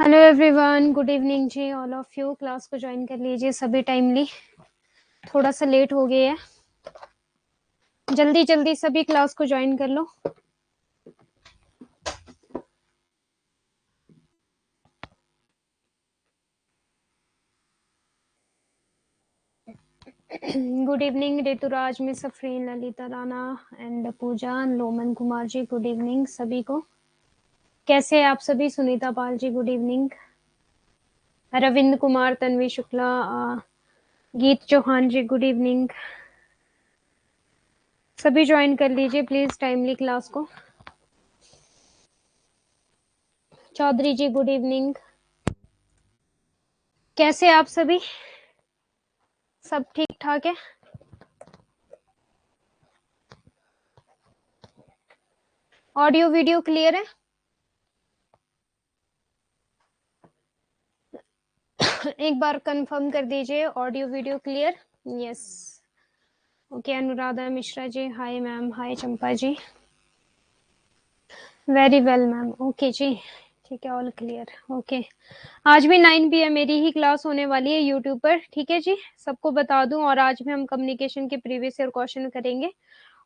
Hello everyone, good evening जी। All of you class को join कर लीजिए सभी टाइमली। थोड़ा सा लेट हो गया है, जल्दी जल्दी सभी क्लास को ज्वाइन कर लो। Good evening Rituraj, miss Safreen, Lalita Rana and Pooja, Loman Kumar ji, good evening सभी को। कैसे हैं आप सभी? Sunita Pal ji, good evening. Ravindra Kumar, Tanvi Shukla, Geet Chauhan ji, good evening. सभी ज्वाइन कर लीजिए प्लीज टाइमली क्लास को। Chaudhary ji, good evening. कैसे आप सभी? सब ठीक ठाक है? ऑडियो वीडियो क्लियर है? एक बार कंफर्म कर दीजिए, audio video clear? Yes. Okay, Anuradha Mishra ji, hi ma'am. Hi Champa ji, very well ma'am. Okay ji, ठीक है, ऑल क्लियर। ओके, आज भी 9 PM मेरी ही क्लास होने वाली है यूट्यूब पर, ठीक है जी, सबको बता दूं। और आज भी हम कम्युनिकेशन के प्रीवियस ईयर क्वेश्चन करेंगे।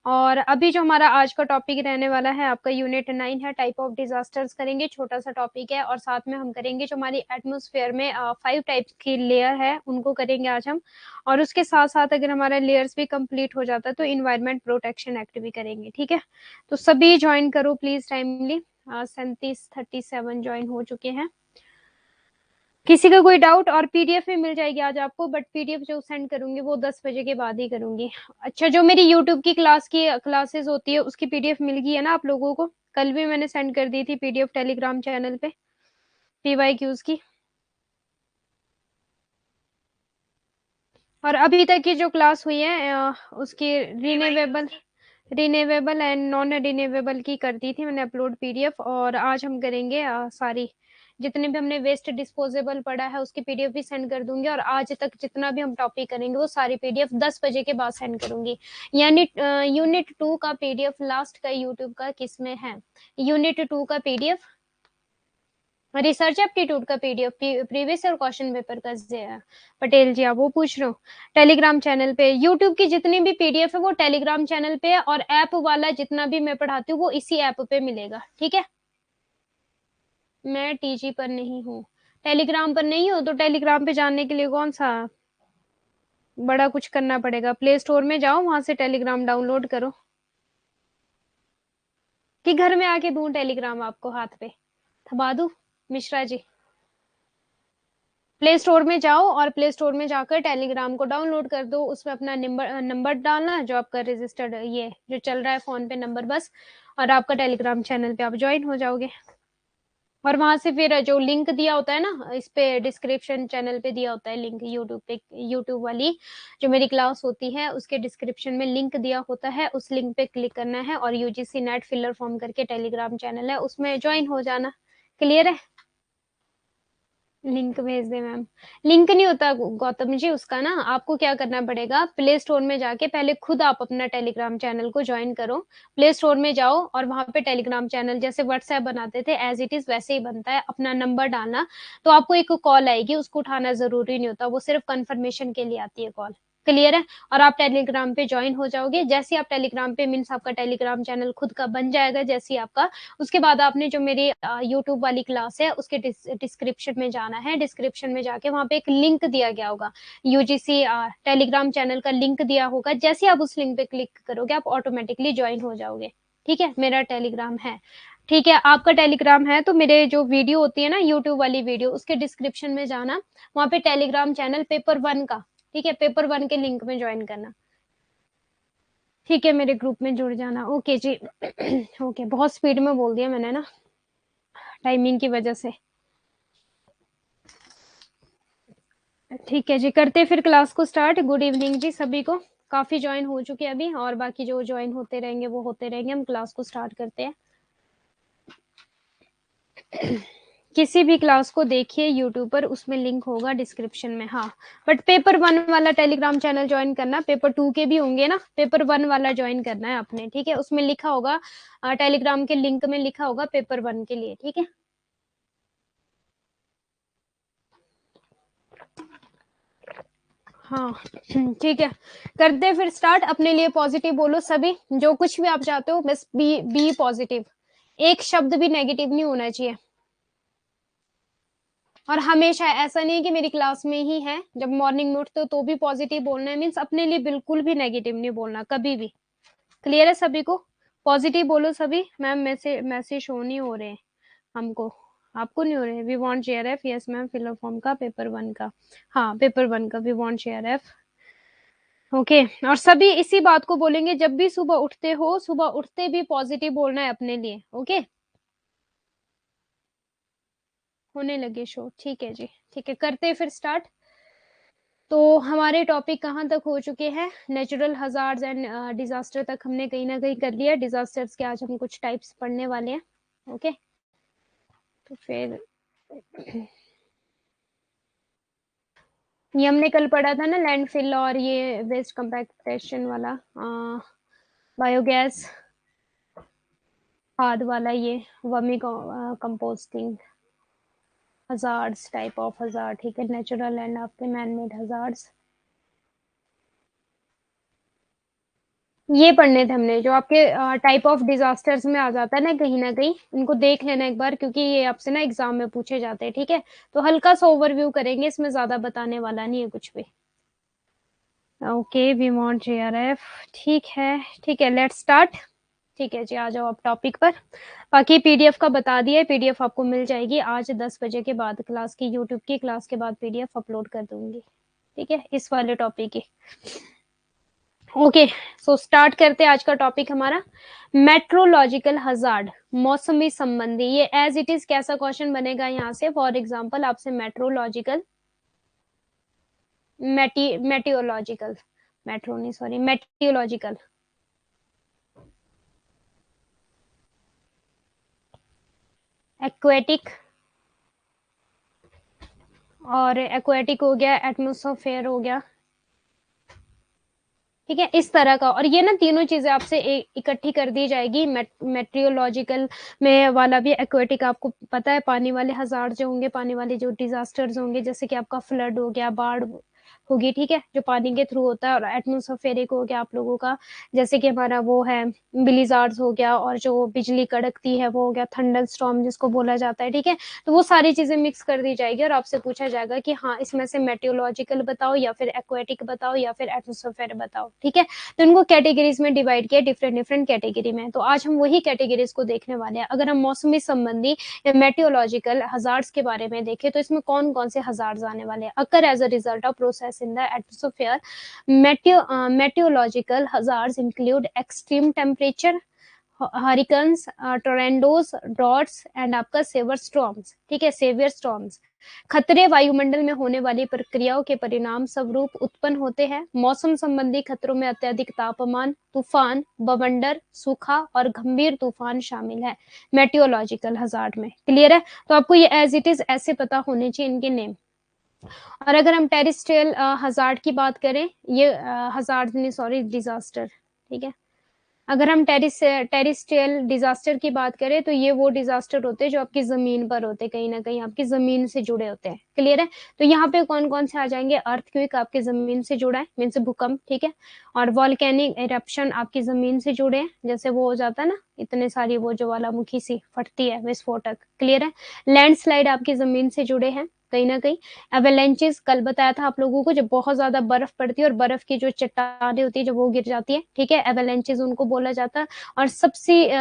और अभी जो हमारा आज का टॉपिक रहने वाला है आपका यूनिट 9 है, टाइप ऑफ डिजास्टर्स करेंगे। छोटा सा टॉपिक है और साथ में हम करेंगे जो हमारी एटमॉस्फेयर में 5 टाइप्स की लेयर है उनको करेंगे आज हम। और उसके साथ साथ अगर हमारा लेयर्स भी कंप्लीट हो जाता है तो इन्वायरमेंट प्रोटेक्शन एक्ट भी करेंगे, ठीक है। तो सभी ज्वाइन करो प्लीज टाइमली। 37 ज्वाइन हो चुके हैं। किसी का कोई डाउट? और पीडीएफ में मिल जाएगी आज आपको, बट पीडीएफ जो सेंड करूंगी वो 10 बजे के बाद ही करूंगी। अच्छा, जो मेरी यूट्यूब की क्लासेस होती है उसकी पीडीएफ मिल गई है ना आप लोगों को? कल भी मैंने सेंड कर दी थी पीडीएफ टेलीग्राम चैनल पे पीवाईक्यूज की। और अभी तक की जो क्लास हुई है उसकी रिनेवेबल एंड नॉन रिनेवेबल की कर दी थी मैंने अपलोड पीडीएफ। और आज हम करेंगे सारी जितने भी हमने वेस्ट डिस्पोजेबल पढ़ा है उसकी पीडीएफ भी सेंड कर दूंगी। और आज तक जितना भी हम टॉपिक करेंगे वो सारी पीडीएफ 10 बजे के बाद सेंड करूंगी। यानी यूनिट 2 का पीडीएफ लास्ट का यूट्यूब का किसमें है? यूनिट 2 का पीडीएफ रिसर्च एप्टीट्यूड का पीडीएफ प्रीवियस और क्वेश्चन पेपर का पटेल जी आप वो पूछ रहे हो? टेलीग्राम चैनल पे यूट्यूब की जितनी भी पीडीएफ है वो टेलीग्राम चैनल पे है। और ऐप वाला जितना भी मैं पढ़ाती हूँ वो इसी ऐप पे मिलेगा, ठीक है। मैं टीजी पर नहीं हूँ, टेलीग्राम पर नहीं हूँ, तो टेलीग्राम पे जाने के लिए कौन सा बड़ा कुछ करना पड़ेगा? प्ले स्टोर में जाओ, वहां से टेलीग्राम डाउनलोड करो। कि घर में आके दूं टेलीग्राम आपको हाथ पे थमा दूं? मिश्रा जी, प्ले स्टोर में जाओ और प्ले स्टोर में जाकर टेलीग्राम को डाउनलोड कर दो। उसमें अपना नंबर डालना जो आपका रजिस्टर्ड ये जो चल रहा है फोन पे नंबर, बस। और आपका टेलीग्राम चैनल पे आप ज्वाइन हो जाओगे। और वहां से फिर जो लिंक दिया होता है ना इस पे डिस्क्रिप्शन चैनल पे दिया होता है लिंक, यूट्यूब पे यूट्यूब वाली जो मेरी क्लास होती है उसके डिस्क्रिप्शन में लिंक दिया होता है, उस लिंक पे क्लिक करना है और यूजीसी नेट फिलर फॉर्म करके टेलीग्राम चैनल है उसमें ज्वाइन हो जाना। क्लियर है? लिंक भेज दे मैम। लिंक नहीं होता गौतम जी, उसका ना आपको क्या करना पड़ेगा, प्ले स्टोर में जाके पहले खुद आप अपना टेलीग्राम चैनल को ज्वाइन करो। प्ले स्टोर में जाओ और वहां पे टेलीग्राम चैनल जैसे व्हाट्सएप बनाते थे एज इट इज वैसे ही बनता है, अपना नंबर डालना। तो आपको एक कॉल आएगी, उसको उठाना जरूरी नहीं होता, वो सिर्फ कंफर्मेशन के लिए आती है कॉल। क्लियर है? और आप टेलीग्राम पे ज्वाइन हो जाओगे। जैसे ही आप टेलीग्राम पे मीन्स आपका टेलीग्राम चैनल खुद का बन जाएगा जैसे ही आपका, उसके बाद आपने जो मेरी यूट्यूब वाली क्लास है उसके डिस्क्रिप्शन में जाना है। डिस्क्रिप्शन में जाके वहां पे एक लिंक दिया गया होगा, यूजीसी टेलीग्राम चैनल का लिंक दिया होगा। जैसे आप उस लिंक पे क्लिक करोगे आप ऑटोमेटिकली ज्वाइन हो जाओगे, ठीक है। मेरा टेलीग्राम है, ठीक है, आपका टेलीग्राम है तो मेरे जो वीडियो होती है ना यूट्यूब वाली वीडियो उसके डिस्क्रिप्शन में जाना, वहां पे टेलीग्राम चैनल पेपर 1 का, ठीक है, पेपर 1 के लिंक में ज्वाइन करना, ठीक है। मेरे ग्रुप में जुड़ जाना। ओके जी। ओके, बहुत स्पीड में बोल दिया मैंने ना टाइमिंग की वजह से। ठीक है जी, करते फिर क्लास को स्टार्ट। गुड इवनिंग जी सभी को। काफी ज्वाइन हो चुके हैं अभी और बाकी जो ज्वाइन होते रहेंगे वो होते रहेंगे। हम क्लास को स्टार्ट करते हैं। किसी भी क्लास को देखिए यूट्यूब पर, उसमें लिंक होगा डिस्क्रिप्शन में। हाँ, बट पेपर 1 वाला टेलीग्राम चैनल ज्वाइन करना। पेपर 2 के भी होंगे ना, पेपर 1 वाला ज्वाइन करना है आपने, ठीक है। उसमें लिखा होगा टेलीग्राम के लिंक में लिखा होगा पेपर 1 के लिए, ठीक है। हाँ ठीक है, करते हैं फिर स्टार्ट। अपने लिए पॉजिटिव बोलो सभी, जो कुछ भी आप चाहते हो बस बी पॉजिटिव, एक शब्द भी नेगेटिव नहीं होना चाहिए। और हमेशा ऐसा नहीं है कि मेरी क्लास में ही है, जब मॉर्निंग में उठते हो तो भी पॉजिटिव बोलना है, मीन्स अपने लिए बिल्कुल भी नेगेटिव नहीं बोलना कभी भी। क्लियर है सभी को? पॉजिटिव बोलो सभी। मैम मैसेज शो नहीं हो रहे हैं हमको, आपको नहीं हो रहे? We want JRF, yes ma'am, filler form का पेपर 1 का, हाँ पेपर 1 का वी वांट JRF। ओके और सभी इसी बात को बोलेंगे, जब भी सुबह उठते हो, सुबह उठते भी पॉजिटिव बोलना है अपने लिए। ओके होने लगे शो, ठीक है जी, ठीक है, करते हैं फिर स्टार्ट। तो हमारे टॉपिक कहाँ तक हो चुके हैं? नेचुरल हजार्ड्स एंड डिजास्टर तक हमने कहीं ना कहीं कर लिया। डिजास्टर्स के आज हम कुछ टाइप्स पढ़ने वाले हैं। ओके तो फिर ये हमने कल पढ़ा था ना, लैंडफिल और ये वेस्ट कंपैक्टेशन वाला, बायोगैस खाद वाला, ये vermi composting, hazards, type of hazard, ठीक है, नेचुरल एंड आपके मैन मेड हजार्ड्स, ये पढ़ने थे हमने। जो आपके टाइप ऑफ डिजास्टर्स में आ जाता है ना कहीं, उनको देख लेना एक बार, क्योंकि ये आपसे ना एग्जाम में पूछे जाते हैं। ठीक है तो हल्का सा ओवरव्यू करेंगे, इसमें ज्यादा बताने वाला नहीं है कुछ भी। ओके वी वांट JRF, ठीक है, ठीक है, लेट्स स्टार्ट। ठीक है जी, आ जाओ आप टॉपिक पर। बाकी PDF का बता दिया, PDF आपको मिल जाएगी आज 10 बजे के बाद, क्लास की, यूट्यूब की क्लास के बाद PDF अपलोड कर दूंगी। ठीक है इस वाले टॉपिक की। ओके सो स्टार्ट करते हैं आज का टॉपिक हमारा, मेट्रोलॉजिकल हजार्ड, मौसमी संबंधी। ये एज इट इज कैसा क्वेश्चन बनेगा यहाँ से? फॉर एग्जांपल आपसे मेट्रोलॉजिकल, मेटियोलॉजिकल, मेट्रो नहीं सॉरी, मेटियोलॉजिकल, एक्वेटिक, और एक्वेटिक हो गया, एटमोसफेयर हो गया। ठीक है इस तरह का, और ये ना तीनों चीजें आपसे इकट्ठी कर दी जाएगी। मेट्रियोलॉजिकल में वाला भी, एक्वेटिक आपको पता है, पानी वाले हजार्ड जो होंगे, पानी वाले जो डिजास्टर्स होंगे, जैसे कि आपका फ्लड हो गया, बाढ़ होगी, ठीक है, जो पानी के थ्रू होता है। और एटमोसफेरिक हो गया आप लोगों का, जैसे कि हमारा वो है बिलीजार्ड्स हो गया, और जो बिजली कड़कती है वो हो गया थंडर स्टॉर्म जिसको बोला जाता है। ठीक है तो वो सारी चीजें मिक्स कर दी जाएगी, और आपसे पूछा जाएगा कि हाँ इसमें से मेटियोलॉजिकल बताओ, या फिर एक्वेटिक बताओ, या फिर एटमोसफेयर बताओ। ठीक है तो इनको कैटेगरीज में डिवाइड किया, डिफरेंट डिफरेंट कैटेगरी में। तो आज हम वही कैटेगरीज को देखने वाले हैं। अगर हम मौसमी संबंधी या मेटियोलॉजिकल हजार्ड्स के बारे में देखें, तो इसमें कौन कौन से हजार्ड्स आने वाले हैं? Occur as a result of process in the atmosphere, meteorological hazards include extreme temperature, hurricanes, tornadoes, droughts and आपका सेवर स्टॉर्म्स। ठीक है सेवियर स्टॉर्म्स, खतरे वायुमंडल में होने वाली प्रक्रियाओं के परिणाम स्वरूप उत्पन्न होते हैं। मौसम संबंधी खतरों में अत्यधिक तापमान, तूफान, बवंडर, सूखा और गंभीर तूफान शामिल है मेटियोलॉजिकल हजार्ड में। क्लियर है? तो आपको ये एज इट इज ऐसे पता होने चाहिए इनके नेम। और अगर हम टेरिस्ट्रियल हजार्ड की बात करें, ये हजार्ड नहीं सॉरी डिजास्टर, ठीक है, अगर हम टेरिस्ट्रियल डिजास्टर की बात करें, तो ये वो डिजास्टर होते हैं जो आपकी जमीन पर होते हैं, कहीं ना कहीं आपकी जमीन से जुड़े होते हैं। क्लियर है? तो यहाँ पे कौन कौन से आ जाएंगे? अर्थक्वेक आपकी जमीन से जुड़ा है, मीन से भूकंप, ठीक है, और वॉल्केनिक इरप्शन आपकी जमीन से जुड़े हैं, जैसे वो हो जाता है ना, इतने सारी वो जो ज्वालामुखी सी फटती है, विस्फोटक। क्लियर है? लैंडस्लाइड आपकी जमीन से जुड़े हैं कहीं ना कहीं। एवेलेंचेस कल बताया था आप लोगों को, जब बहुत ज्यादा बर्फ पड़ती है और बर्फ की जो चट्टानें होती है जब वो गिर जाती है, ठीक है, एवेलेंचेस उनको बोला जाता है। और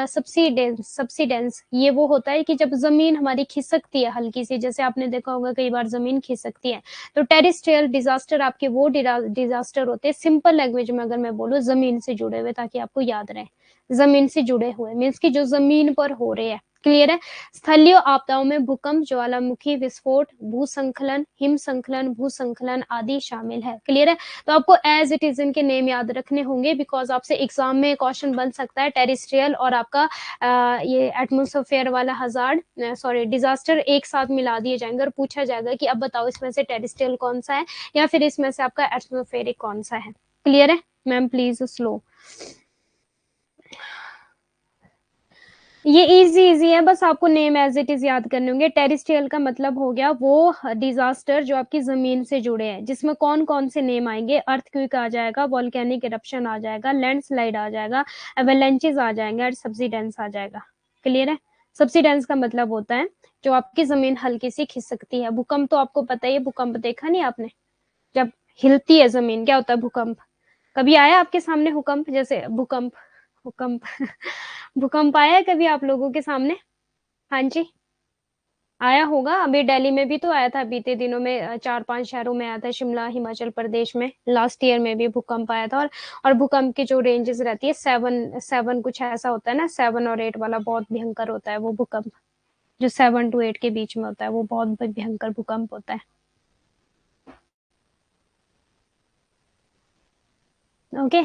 सबसीडेंस ये वो होता है कि जब जमीन हमारी खिसकती है हल्की सी, जैसे आपने देखा होगा कई बार जमीन खिसकती है। तो टेरिस्ट्रियल डिजास्टर आपके वो डिजास्टर होते हैं, सिंपल लैंग्वेज में अगर मैं बोलूँ, जमीन से जुड़े हुए, ताकि आपको याद रहे, जमीन से जुड़े हुए मीन्स की जो जमीन पर हो रहे हैं। क्लियर है? स्थलीय आपदाओं में भूकंप, ज्वालामुखी विस्फोट, भूसंखलन, हिमसंखलन, भूसंखलन आदि शामिल है। क्लियर है? तो आपको एज इट इज इनके नेम याद रखने होंगे, बिकॉज आपसे एग्जाम में क्वेश्चन बन सकता है टेरिस्ट्रियल और आपका ये एटमोसफेयर वाला हजार्ड सॉरी डिजास्टर एक साथ मिला दिए जाएंगे, और पूछा जाएगा कि अब बताओ इसमें से टेरिस्ट्रियल कौन सा है, या फिर इसमें से आपका एटमोस्फेरिक कौन सा है। क्लियर है? Ma'am please slow. ये इजी है, बस आपको नेम एज इट इज याद करने होंगे। टेरिस्ट्रियल का मतलब हो गया वो डिजास्टर जो आपकी जमीन से जुड़े हैं, जिसमें कौन कौन से नेम आएंगे, अर्थक्वेक आ जाएगा, वॉल्केनिक इरप्शन आ जाएगा, लैंडस्लाइड आ जाएगा, एवेलेंचेस आ जाएंगे और सब्सिडेंस आ जाएगा। क्लियर है? सब्सिडेंस का मतलब होता है जो आपकी जमीन हल्की सी खिसकती है। भूकंप तो आपको पता ही है, भूकंप देखा नहीं आपने? जब हिलती है जमीन क्या होता है? भूकंप। कभी आया आपके सामने भूकंप? जैसे भूकंप, भूकंप भूकंप आया है कभी आप लोगों के सामने? हाँ जी, आया होगा। अभी दिल्ली में भी तो आया था बीते दिनों में, 4-5 शहरों में आया था, शिमला, हिमाचल प्रदेश में लास्ट ईयर में भी भूकंप आया था। और भूकंप की जो रेंजेस रहती है 7 कुछ ऐसा होता है ना, 7 और 8 वाला बहुत भयंकर होता है वो भूकंप। जो 7 to 8 के बीच में होता है वो बहुत भयंकर भूकंप होता है। ओके।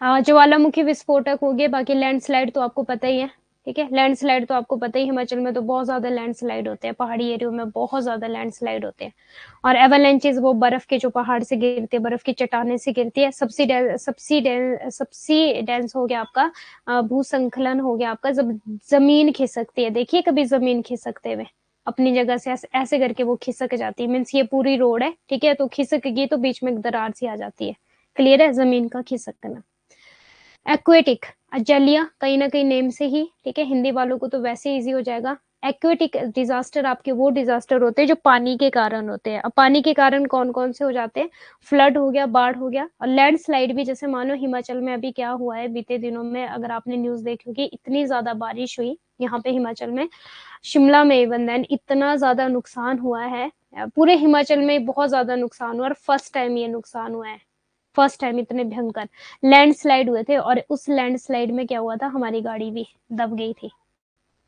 ज्वालामुखी विस्फोटक हो गए, बाकी लैंडस्लाइड तो आपको पता ही है। ठीक है, लैंडस्लाइड तो आपको पता ही, हिमाचल में तो बहुत ज्यादा लैंडस्लाइड होते हैं, पहाड़ी एरियो में बहुत ज्यादा लैंडस्लाइड होते हैं। और एवलांचेस वो बर्फ के जो पहाड़ से गिरती है, बर्फ की चट्टाने से गिरती है। सबसीडेंस हो गया आपका, भूसंखलन हो गया आपका, जब जमीन खिसकती है। देखिए कभी जमीन खिसकते हुए अपनी जगह से ऐसे करके वो खिसक जाती है, मीन्स ये पूरी रोड है, ठीक है, तो खिसकेगी तो बीच में एक दरार सी आ जाती है। क्लियर है? जमीन का खिसकना। एक्वेटिक, जलीय, कहीं ना कहीं नेम से ही, ठीक है, हिंदी वालों को तो वैसे इजी हो जाएगा। एक्वेटिक डिजास्टर आपके वो डिजास्टर होते हैं जो पानी के कारण होते हैं। अब पानी के कारण कौन कौन से हो जाते हैं? फ्लड हो गया, बाढ़ हो गया, और लैंडस्लाइड भी। जैसे मानो हिमाचल में अभी क्या हुआ है बीते दिनों में, अगर आपने न्यूज देखी होगी, इतनी ज्यादा बारिश हुई यहाँ पे हिमाचल में, शिमला में इवन देन इतना ज्यादा नुकसान हुआ है। पूरे हिमाचल में बहुत ज्यादा नुकसान हुआ, और फर्स्ट टाइम ये नुकसान हुआ है, फर्स्ट टाइम इतने भयंकर लैंडस्लाइड हुए थे। और उस लैंडस्लाइड में क्या हुआ था, हमारी गाड़ी भी दब गई थी।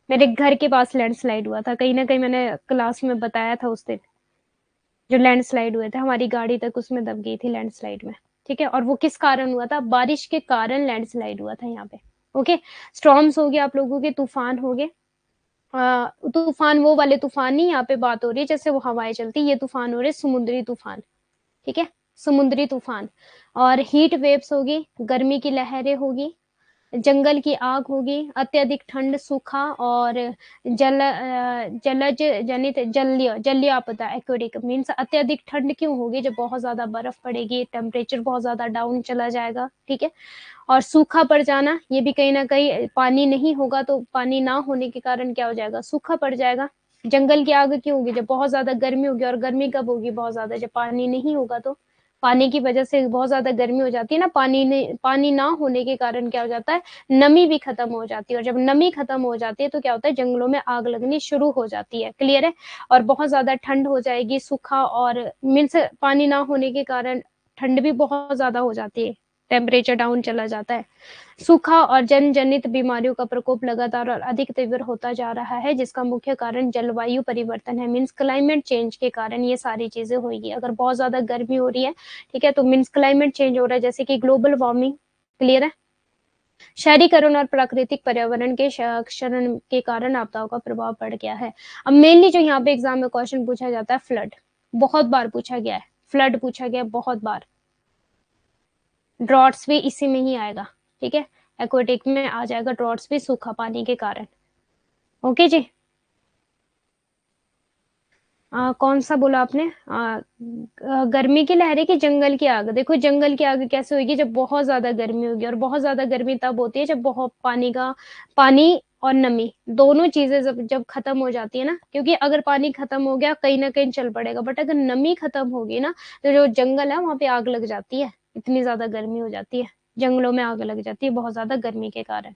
मेरे घर के पास लैंडस्लाइड हुआ था, कहीं ना कहीं मैंने क्लास में बताया था उस दिन। जो लैंडस्लाइड हुए थे, हमारी गाड़ी तक उसमें दब गई थी लैंडस्लाइड में। ठीक है, और वो किस कारण हुआ था? बारिश के कारण लैंडस्लाइड हुआ था यहाँ पे। ओके। स्टॉर्म्स हो गए आप लोगों के, तूफान हो गए। तूफान वो वाले तूफान नहीं, यहाँ पे बात हो रही है जैसे वो हवाएं चलती, ये तूफान हो रहे समुद्री तूफान। ठीक है, समुद्री तूफान। और हीट वेव्स होगी, गर्मी की लहरें होगी, जंगल की आग होगी, अत्यधिक ठंड, सूखा, और जलज जनित जलीय, जलीय आपदा। एक्वेटिक मीन्स अत्यधिक ठंड क्यों होगी? जब बहुत ज्यादा बर्फ पड़ेगी, टेम्परेचर बहुत ज्यादा डाउन चला जाएगा। ठीक है, और सूखा पड़ जाना, ये भी कहीं ना कहीं, पानी नहीं होगा तो पानी ना होने के कारण क्या हो जाएगा? सूखा पड़ जाएगा। जंगल की आग क्यों होगी? जब बहुत ज्यादा गर्मी होगी, और गर्मी कब होगी? बहुत ज्यादा, जब पानी नहीं होगा। तो पानी की वजह से बहुत ज्यादा गर्मी हो जाती है ना, पानी ना होने के कारण क्या हो जाता है? नमी भी खत्म हो जाती है, और जब नमी खत्म हो जाती है तो क्या होता है? जंगलों में आग लगनी शुरू हो जाती है। क्लियर है? और बहुत ज्यादा ठंड हो जाएगी, सूखा, और मीन्स पानी ना होने के कारण ठंड भी बहुत ज्यादा हो जाती है, टेम्परेचर डाउन चला जाता है। सूखा और जन जनित बीमारियों का प्रकोप लगातार और अधिक तीव्र होता जा रहा है, जिसका मुख्य कारण जलवायु परिवर्तन है। मीन्स क्लाइमेट चेंज के कारण ये सारी चीजें होगी। अगर बहुत ज्यादा गर्मी हो रही है, ठीक है, तो मीन्स क्लाइमेट चेंज हो रहा है, जैसे कि ग्लोबल वार्मिंग। क्लियर है? शहरीकरण और प्राकृतिक पर्यावरण के क्षरण के कारण आपदाओं का प्रभाव पड़ गया है। अब मेनली जो यहाँ पे एग्जाम में क्वेश्चन पूछा जाता है, फ्लड, बहुत बार पूछा गया है, फ्लड पूछा गया बहुत बार। ड्रॉट्स भी इसी में ही आएगा। ठीक है, एक्वेटिक में आ जाएगा ड्रॉट्स भी, सूखा पानी के कारण। ओके जी। कौन सा बोला आपने? गर्मी की लहरें की जंगल की आग? देखो जंगल की आग कैसे होगी? जब बहुत ज्यादा गर्मी होगी, और बहुत ज्यादा गर्मी तब होती है जब बहुत पानी और नमी दोनों चीजें जब जब खत्म हो जाती है ना, क्योंकि अगर पानी खत्म हो गया कहीं ना कहीं चल पड़ेगा, बट अगर नमी खत्म होगी ना, तो जो जंगल है वहां पे आग लग जाती है, इतनी ज्यादा गर्मी हो जाती है, जंगलों में आग लग जाती है बहुत ज्यादा गर्मी के कारण।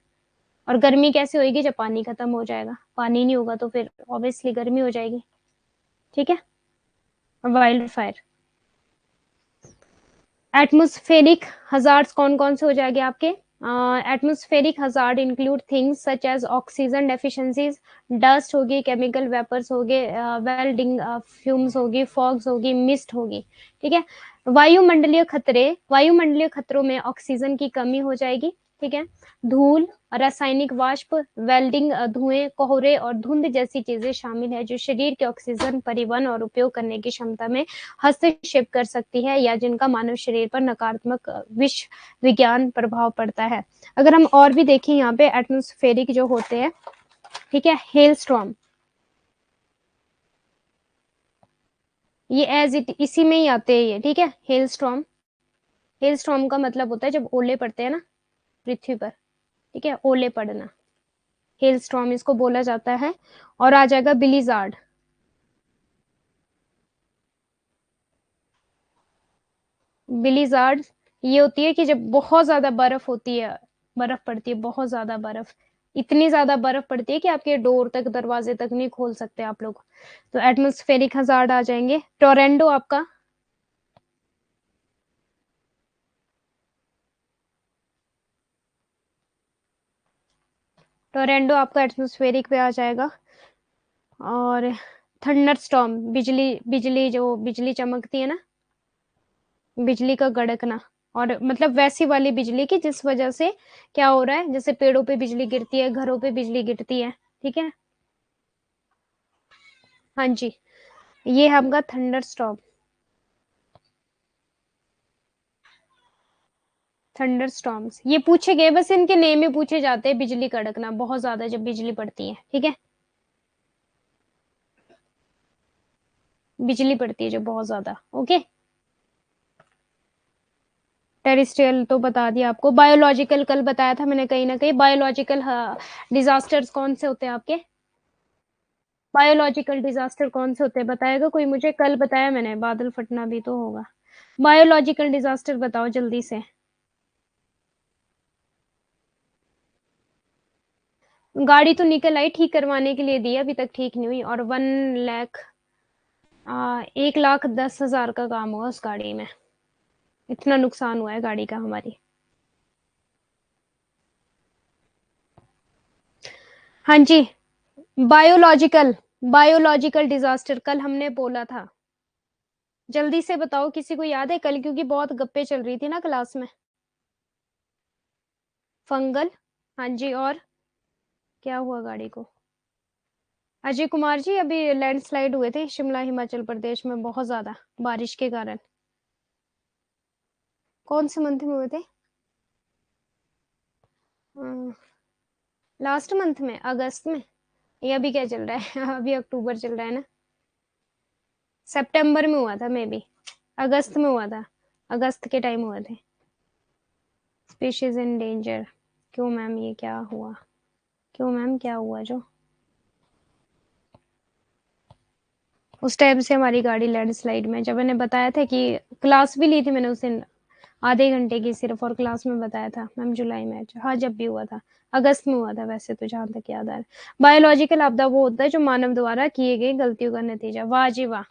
और गर्मी कैसे होगी? जब पानी खत्म हो जाएगा, पानी नहीं होगा तो फिर ऑब्वियसली गर्मी हो जाएगी। ठीक है, वाइल्ड फायर। एटमोस्फेरिक हजार्ड्स कौन कौन से हो जाएंगे आपके? Atmospheric hazard include things such as oxygen deficiencies, dust होगी, केमिकल वेपर्स होगे, वेल्डिंग फ्यूम्स होगी, फॉग्स होगी, मिस्ट होगी। ठीक है, वायुमंडलीय खतरे, वायुमंडलीय खतरों में ऑक्सीजन की कमी हो जाएगी, ठीक है। धूल, रासायनिक वाष्प, वेल्डिंग, धुएं, कोहरे और धुंध जैसी चीजें शामिल है जो शरीर के ऑक्सीजन परिवहन और उपयोग करने की क्षमता में हस्तक्षेप कर सकती है या जिनका मानव शरीर पर नकारात्मक विश्व विज्ञान प्रभाव पड़ता है। अगर हम और भी देखें यहाँ पे एटमॉस्फेरिक जो होते हैं, ठीक है, हेल स्टॉर्म, ये एज इट इसी में ही आते हैं ये, ठीक है। हेल स्टॉर्म, हेल स्टॉर्म का मतलब होता है जब ओले पड़ते हैं ना पृथ्वी पर, ठीक है, ओले पड़ना, हेल स्टॉर्म इसको बोला जाता है। और आ जाएगा बिलीजार्ड। बिलीजार्ड ये होती है कि जब बहुत ज्यादा बर्फ होती है, बर्फ पड़ती है, बहुत ज्यादा बर्फ, इतनी ज्यादा बर्फ पड़ती है कि आपके डोर तक, दरवाजे तक नहीं खोल सकते आप लोग, तो एटमॉस्फेरिक हजार्ड आ जाएंगे। टोरेंडो आपका, टोरेंडो आपका एटमॉस्फेरिक पे आ जाएगा। और थंडर स्टॉर्म, बिजली, बिजली जो बिजली चमकती है ना, बिजली का गड़कना, और मतलब वैसी वाली बिजली की जिस वजह से क्या हो रहा है, जैसे पेड़ों पे बिजली गिरती है, घरों पे बिजली गिरती है, ठीक है। हाँ जी, ये है आपका थंडर स्टॉर्म, थंडर स्टॉर्म्स ये पूछे गए, बस इनके नेम ही पूछे जाते हैं। बिजली कड़कना बहुत ज्यादा जब बिजली पड़ती है, ठीक है, बिजली पड़ती है जो बहुत ज्यादा। ओके, टेरिस्ट्रियल तो बता दिया आपको। बायोलॉजिकल कल बताया था मैंने कहीं ना कहीं। बायोलॉजिकल डिजास्टर्स कौन से होते हैं आपके, बायोलॉजिकल डिजास्टर कौन से होते हैं बताएगा कोई मुझे? कल बताया मैंने, बादल फटना भी तो होगा। बायोलॉजिकल डिजास्टर बताओ जल्दी से। गाड़ी तो निकल आई, ठीक करवाने के लिए दी, अभी तक ठीक नहीं हुई। और 1 लाख 1,10,000 का काम हुआ उस गाड़ी में, इतना नुकसान हुआ है गाड़ी का हमारी। हाँ जी, बायोलॉजिकल, बायोलॉजिकल डिजास्टर कल हमने बोला था। जल्दी से बताओ, किसी को याद है कल, क्योंकि बहुत गप्पे चल रही थी ना क्लास में। फंगल, हाँ जी, और क्या हुआ गाड़ी को? अजय कुमार जी, अभी लैंडस्लाइड हुए थे शिमला हिमाचल प्रदेश में बहुत ज्यादा बारिश के कारण। कौन से मंथ में हुए थे? लास्ट मंथ में, अगस्त में? ये अभी क्या चल रहा है अभी अक्टूबर चल रहा है ना। सितंबर में हुआ था मे बी, अगस्त में हुआ था, अगस्त के टाइम हुए थे। स्पीशीज इन डेंजर, क्यों मैम ये क्या हुआ? क्यों मैम क्या हुआ जो? उस टाइम से हमारी गाड़ी लैंडस्लाइड में, जब मैंने बताया था कि क्लास भी ली थी मैंने उस दिन, आधे घंटे की सिर्फ, और क्लास में बताया था मैम जुलाई में। हाँ, जब भी हुआ था अगस्त में हुआ था वैसे तो, जहां तक याद आ रहा है। बायोलॉजिकल आपदा वो होता है जो मानव द्वारा किए गए गलतियों का नतीजा। वाह जी वाह,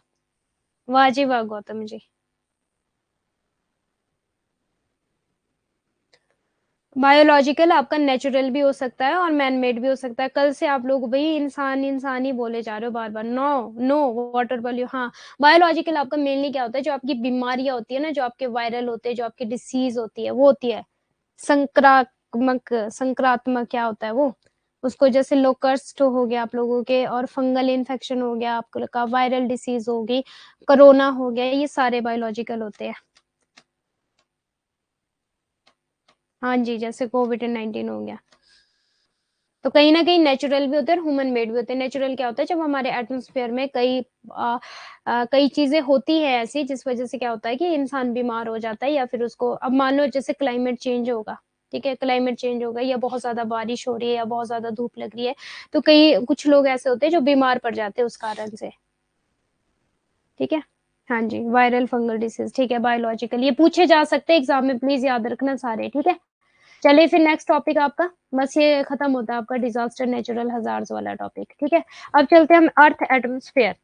वाह जी वाह गौतम जी। बायोलॉजिकल आपका नेचुरल भी हो सकता है और मैन मेड भी हो सकता है। कल से आप लोग भाई इंसान इंसान ही बोले जा रहे हो बार बार। नो, नो वाटर बॉल्यू। हाँ, बायोलॉजिकल आपका मेनली क्या होता है, जो आपकी बीमारियां होती है ना, जो आपके वायरल होते हैं, जो आपकी डिसीज होती है, वो होती है संक्रात्मक। संक्रात्मक क्या होता है वो, उसको जैसे लोकस्ट हो गया आप लोगों के, और फंगल इन्फेक्शन हो गया आपका, वायरल डिसीज होगी, कोरोना हो गया, ये सारे बायोलॉजिकल होते हैं। हाँ जी, जैसे कोविड-19 हो गया। तो कहीं ना कहीं नेचुरल भी होते हैं और ह्यूमन मेड भी होते हैं। नेचुरल क्या होता है, जब हमारे एटमॉस्फेयर में कई चीजें होती है ऐसी, जिस वजह से क्या होता है कि इंसान बीमार हो जाता है, या फिर उसको, अब मान लो जैसे क्लाइमेट चेंज होगा, ठीक है, क्लाइमेट चेंज होगा, या बहुत ज्यादा बारिश हो रही है, या बहुत ज्यादा धूप लग रही है, तो कई कुछ लोग ऐसे होते हैं जो बीमार पड़ जाते हैं उस कारण से, ठीक है। हाँ जी, वायरल फंगल डिसीज, ठीक है, बायोलॉजिकल, ये पूछे जा सकते हैं एग्जाम में, प्लीज याद रखना सारे, ठीक है। चलिए फिर नेक्स्ट टॉपिक आपका, बस ये खत्म होता है आपका डिजास्टर नेचुरल हजार्ड्स वाला टॉपिक, ठीक है। अब चलते हैं हम अर्थ एटमॉस्फेयर।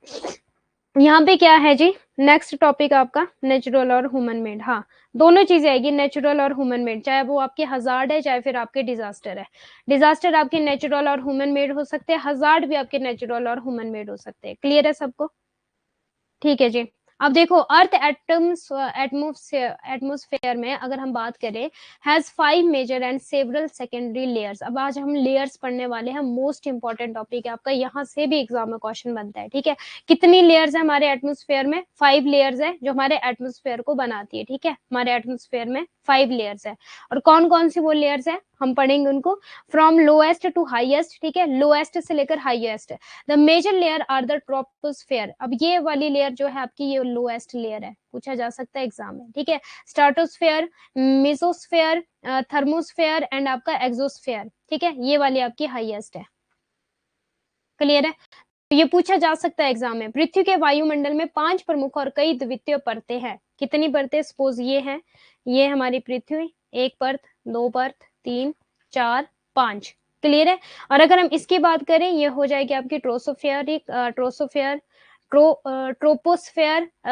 यहाँ पे क्या है जी, नेक्स्ट टॉपिक आपका नेचुरल और ह्यूमन मेड। हाँ, दोनों चीजें आएगी, नेचुरल और ह्यूमन मेड, चाहे वो आपके हजार्ड है चाहे फिर आपके डिजास्टर है। डिजास्टर आपके नेचुरल और ह्यूमन मेड हो सकते हैं, हजार्ड भी आपके नेचुरल और ह्यूमन मेड हो सकते हैं। क्लियर है सबको? ठीक है जी। अब देखो अर्थ एटमोस्फेयर में अगर हम बात करें, has 5 major and several secondary layers. अब आज हम लेयर्स पढ़ने वाले हैं, मोस्ट इंपॉर्टेंट टॉपिक है आपका, यहाँ से भी एग्जाम में क्वेश्चन बनता है, ठीक है। कितनी लेयर्स है हमारे एटमोस्फेयर में? 5 लेयर्स है जो हमारे एटमोस्फेयर को बनाती है, ठीक है। हमारे एटमोस्फेयर में 5 लेयर्स है, और कौन कौन सी वो लेयर्स है हम पढ़ेंगे उनको। फ्रॉम लोएस्ट टू हाईएस्ट, ठीक है, लोएस्ट से लेकर highest. The major layer are the troposphere. अब ये वाली लेयर जो है आपकी, ये लोएस्ट लेयर है, पूछा जा सकता है एग्जाम में, ठीक है। स्ट्रेटोस्फेयर, मेसोस्फेयर, थर्मोस्फेयर एंड आपका एक्सोस्फेयर, ठीक है, ये वाली आपकी हाईएस्ट है। क्लियर है? तो ये पूछा जा सकता है एग्जाम में। पृथ्वी के वायुमंडल में 5 प्रमुख और कई द्वितीय परतें हैं। कितनी परतें? सपोज ये है, ये हमारी पृथ्वी, 1 परत, 2 परत, 3, 4, 5। क्लियर है? और अगर हम इसकी बात करें, ये हो जाएगी आपकी troposphere,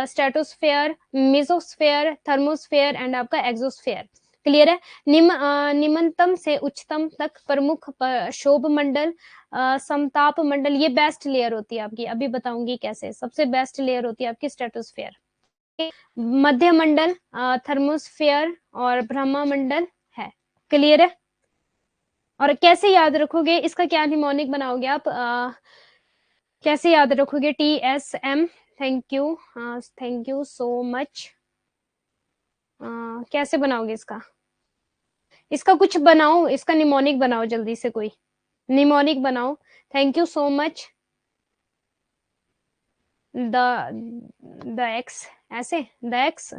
stratosphere, mesosphere, thermosphere and आपका एक्सोस्फेयर। क्लियर है? निम्नतम से उच्चतम तक प्रमुख शोभ मंडल, समताप मंडल, ये बेस्ट लेयर होती है आपकी, अभी बताऊंगी कैसे। सबसे बेस्ट लेयर होती है आपकी स्ट्रेटोस्फेयर। मध्य मंडल, थर्मोस्फेयर और ब्रह्मा मंडल है। क्लियर है? और कैसे याद रखोगे इसका, क्या निमोनिक बनाओगे आप, कैसे याद रखोगे? TSM, thank you so much. कैसे बनाओगे इसका? इसका कुछ बनाओ, इसका निमोनिक बनाओ, जल्दी से कोई निमोनिक बनाओ। Thank you so much. The x, ऐसे द एक्स,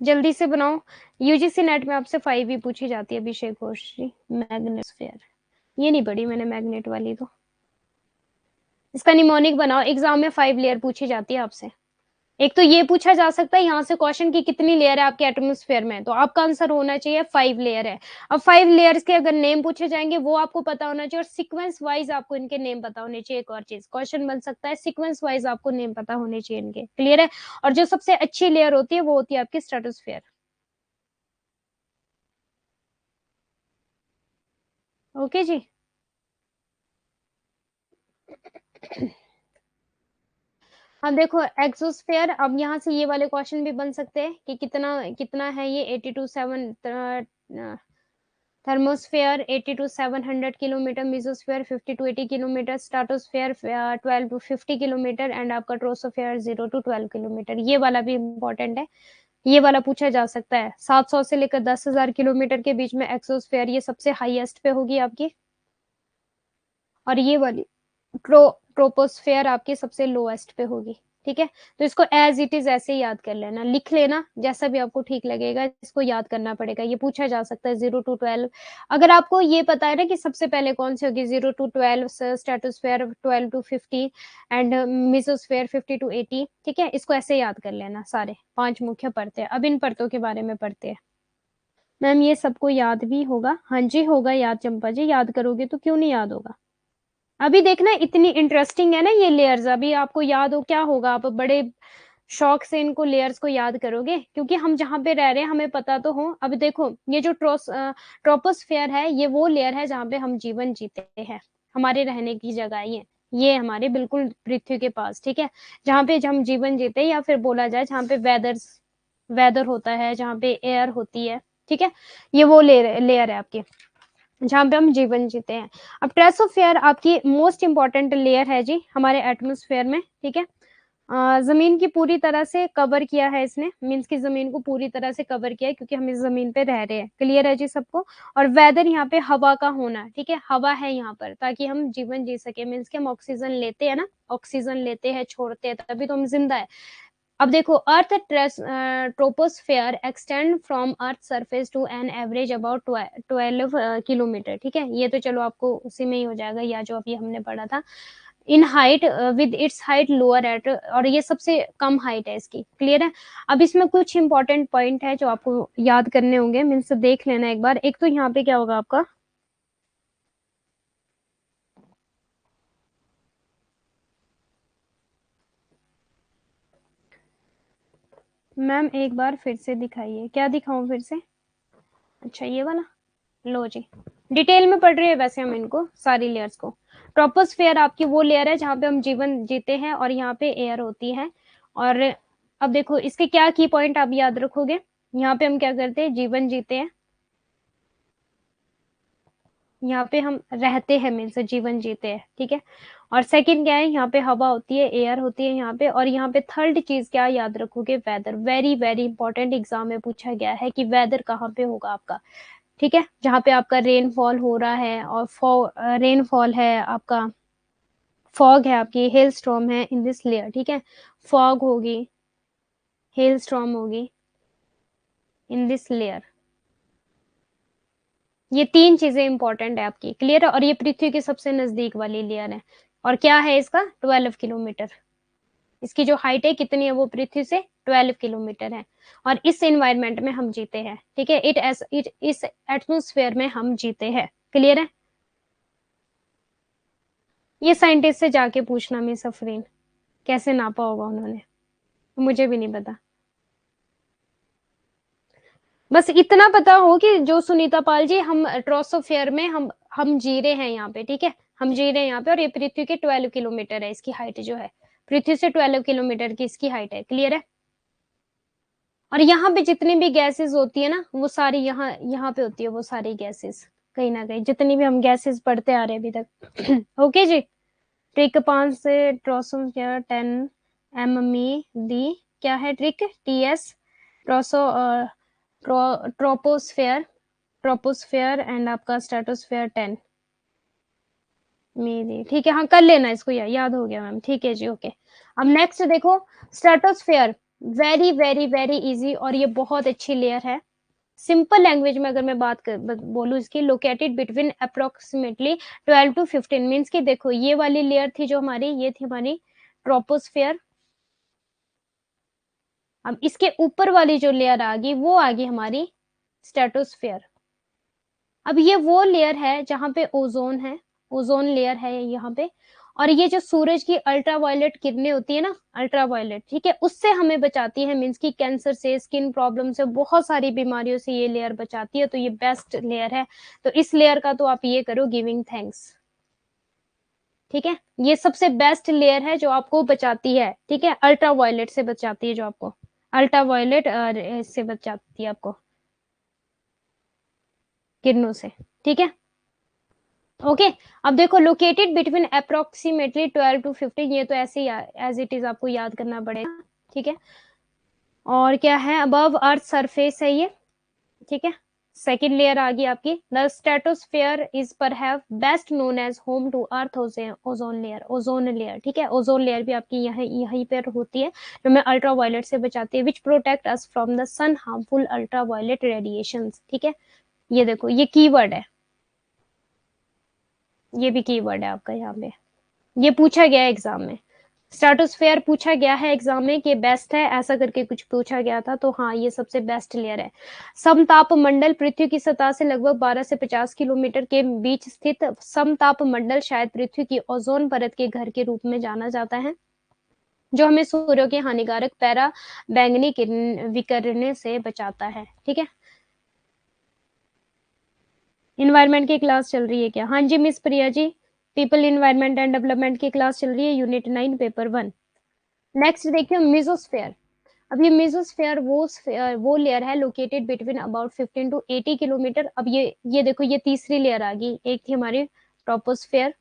जल्दी से बनाओ। यूजीसी नेट में आपसे 5 ही पूछी जाती है, अभिषेक घोष जी। मैग्नेटोस्फेयर, ये नहीं पढ़ी मैंने मैग्नेट वाली तो। इसका निमोनिक बनाओ, एग्जाम में 5 लेयर पूछी जाती है आपसे। एक तो ये पूछा जा सकता है यहाँ से क्वेश्चन की कितनी लेयर है आपके एटमोस्फेयर में, तो आपका आंसर होना चाहिए 5 लेयर है। अब 5 लेयर्स के अगर नेम पूछे जाएंगे वो आपको पता होना चाहिए, और सीक्वेंस वाइज आपको इनके नेम पता होने चाहिए। एक और चीज क्वेश्चन बन सकता है, सीक्वेंस वाइज आपको नेम पता होने चाहिए इनके। क्लियर है? और जो सबसे अच्छी लेयर होती है वो होती है आपकी स्ट्रेटोस्फेयर। ओके जी। अब देखो एक्सोस्फेयर, अब यहाँ से ये वाले क्वेश्चन भी बन सकते हैं कि कितना कितना है ये 80 to 7, thermosphere 80 to 700 kilometre, mesosphere 50 to 80 kilometre, stratosphere 12 to 50 kilometre and आपका ट्रोपोस्फेयर 0 to 12 किलोमीटर। ये वाला भी इम्पोर्टेंट है, ये वाला पूछा जा सकता है। 700 से लेकर 10,000 किलोमीटर के बीच में एक्सोस्फेयर, ये सबसे हाईएस्ट पे होगी आपकी, और ये वाली ट्रोपोस्फेयर आपकी सबसे लोएस्ट पे होगी। ठीक है, तो इसको एज इट इज ऐसे ही याद कर लेना, लिख लेना, जैसा भी आपको ठीक लगेगा, इसको याद करना पड़ेगा। ये पूछा जा सकता है 0 to 12। अगर आपको ये पता है ना कि सबसे पहले कौन सी होगी, 0 to 12, stratosphere 12 to 50 and mesosphere 50 to 80, ठीक है, इसको ऐसे याद कर लेना सारे 5 मुख्य परतें। अब इन परतों के बारे में पढ़ते हैं। मैम ये सबको याद भी होगा? हाँ जी होगा याद, चंपा जी, याद करोगे तो क्यों नहीं याद होगा। अभी देखना, इतनी इंटरेस्टिंग है ना ये लेयर्स, अभी आपको याद हो क्या होगा, आप बड़े शौक से इनको लेयर्स को याद करोगे, क्योंकि हम जहाँ पे रह रहे हैं हमें पता तो हो। अब देखो ये जो ट्रोपोस्फेयर है, ये वो लेयर है जहाँ पे हम जीवन जीते हैं, हमारे रहने की जगह है ये हमारे बिल्कुल पृथ्वी के पास, ठीक है, जहाँ पे हम जीवन जीते हैं, या फिर बोला जाए जहाँ पे वेदर होता है, जहाँ पे एयर होती है, ठीक है, ये वो लेयर है आपकी जहाँ पे हम जीवन जीते हैं। अब ट्रोपोस्फेयर आपकी मोस्ट इंपॉर्टेंट लेयर है जी हमारे एटमोस्फेयर में, ठीक है। जमीन की पूरी तरह से कवर किया है इसने, मीन्स की जमीन को पूरी तरह से कवर किया है, क्योंकि हम इस जमीन पे रह रहे हैं। क्लियर है जी सबको? और वेदर यहाँ पे हवा का होना, ठीक है, हवा है यहाँ पर ताकि हम जीवन जी सके, मीन्स की हम ऑक्सीजन लेते हैं ना, ऑक्सीजन लेते हैं छोड़ते हैं तभी तो हम जिंदा है। अब देखो earth troposphere extend from earth surface to an average about 12 kilometre, ठीक है, ये तो चलो आपको उसी में ही हो जाएगा, या जो अभी हमने पढ़ा था। In height with its height lower eight, और ये सबसे कम हाइट है इसकी। क्लियर है? अब इसमें कुछ इंपॉर्टेंट पॉइंट है जो आपको याद करने होंगे, मीन्स देख लेना एक बार। एक तो यहाँ पे क्या होगा आपका, मैम एक बार फिर से दिखाइए, क्या दिखाऊं फिर से? अच्छा ये वाला, लो जी, डिटेल में पढ़ रहे हैं वैसे हम इनको सारी लेयर्स को। ट्रोपोस्फेयर आपकी वो लेयर है जहाँ पे हम जीवन जीते हैं और यहाँ पे एयर होती है। और अब देखो इसके क्या की पॉइंट आप याद रखोगे, यहाँ पे हम क्या करते हैं, जीवन जीते हैं, यहाँ पे हम रहते हैं, मीन्स जीवन जीते हैं, ठीक है। और सेकंड क्या है, यहाँ पे हवा होती है, एयर होती है यहाँ पे। और यहाँ पे थर्ड चीज क्या याद रखोगे, weather. Very very important, exam में पूछा गया है कि वेदर कहाँ पे होगा आपका, ठीक है, जहाँ पे आपका रेनफॉल हो रहा है और रेनफॉल है आपका, फॉग है आपकी, हेल स्टॉर्म है इन दिस लेयर, ठीक है, फॉग होगी, हेल स्टॉर्म होगी इन दिस लेयर। ये तीन चीजें इंपॉर्टेंट है आपकी, क्लियर है। और ये पृथ्वी के सबसे नजदीक वाली लेयर है। और क्या है इसका, 12 किलोमीटर। इसकी जो हाइट है कितनी है, वो पृथ्वी से 12 किलोमीटर है। और इस एनवायरमेंट में हम जीते हैं, ठीक है, इस एटमोस्फेयर में हम जीते हैं, क्लियर है। ये साइंटिस्ट से जाके पूछना मिस अफरीन, कैसे नापा होगा उन्होंने, मुझे भी नहीं पता। बस इतना पता हो कि जो सुनीता पाल जी, हम ट्रोसोफेयर में हम जी रहे हैं यहाँ पे, ठीक है, हम जी रहे हैं यहाँ पे। और ये पृथ्वी के 12 किलोमीटर है इसकी हाइट, जो है पृथ्वी से 12 किलोमीटर की इसकी हाइट है, क्लियर है। और यहाँ पे जितनी भी गैसेस होती है ना, वो सारी यहाँ यहाँ पे होती है, वो सारी गैसेस कहीं ना कहीं, जितनी भी हम गैसेस पढ़ते आ रहे हैं अभी तक। ओके जी। ट्रिक 5 से ट्रोसोफेयर 10 एममी दी, क्या है ट्रिक, टीएस, ट्रोसो ट्रोपोस्फेयर, ट्रोपोस्फेयर एंड आपका स्ट्रेटोस्फेयर 10 मेरी, ठीक है, हाँ कर लेना इसको, याद हो गया मैम, ठीक है जी, ओके। अब नेक्स्ट देखो, stratosphere, very very very easy, और ये बहुत अच्छी लेयर है। सिंपल लैंग्वेज में अगर मैं बात बोलूं इसकी, located between approximately 12 to 15, means की देखो ये वाली लेयर थी जो हमारी, ये थी हमारी ट्रोपोस्फेयर। अब इसके ऊपर वाली जो लेयर आ गई, वो आ गई हमारी स्ट्रेटोस्फेयर। अब ये वो लेयर है जहां पे ओजोन है, ओजोन लेयर है यहाँ पे। और ये जो सूरज की अल्ट्रावायलेट किरणें होती है ना, अल्ट्रावायलेट, ठीक है, उससे हमें बचाती है, मीन्स की कैंसर से, स्किन प्रॉब्लम से, बहुत सारी बीमारियों से ये लेयर बचाती है। तो ये बेस्ट लेयर है। तो इस लेयर का तो आप ये करो, गिविंग थैंक्स, ठीक है। ये सबसे बेस्ट लेयर है जो आपको बचाती है, ठीक है, अल्ट्रावायलेट से बचाती है, जो आपको अल्ट्रावायलेट से बचाती है आपको, किरणों से, ठीक है, ओके। अब देखो, लोकेटेड बिटवीन अप्रोक्सीमेटली 12 to 15, ये तो ऐसे ही एज इट इज आपको याद करना पड़ेगा, ठीक है। और क्या है, अबव अर्थ सरफेस है ये, ठीक है। सेकेंड लेयर आ गई आपकी, the stratosphere is perhaps best known as home to earth ozone layer, ozone layer, ठीक है। ओजोन लेयर भी आपकी यहीं पर होती है, जो हमें अल्ट्रावायलेट से बचाती है, which protect us from the sun harmful ultraviolet radiation, ठीक है। ये देखो, ये कीवर्ड है, ये भी कीवर्ड है आपका यहाँ पे, ये पूछा गया है एग्जाम में। स्ट्रेटोस्फेयर पूछा गया है एग्जाम में कि बेस्ट है, ऐसा करके कुछ पूछा गया था, तो हाँ ये सबसे बेस्ट लेयर है। समताप मंडल, पृथ्वी की सतह से लगभग 12 से 50 किलोमीटर के बीच स्थित समताप मंडल शायद पृथ्वी की ओजोन परत के घर के रूप में जाना जाता है, जो हमें सूर्य के हानिकारक पैरा बैंगनी विकिरण से बचाता है, ठीक है। इन्वायरमेंट की क्लास चल रही है क्या, हाँ जी miss Priya ji, people environment and development की क्लास चल रही है, यूनिट 9 पेपर 1। नेक्स्ट देखिए, मेसोस्फेयर। अब ये मेसोस्फेयर वो लेयर है located between about 15 to 80 kilometre. अब ये देखो, ये तीसरी लेयर आ गई, एक थी हमारी ट्रोपोस्फेयर,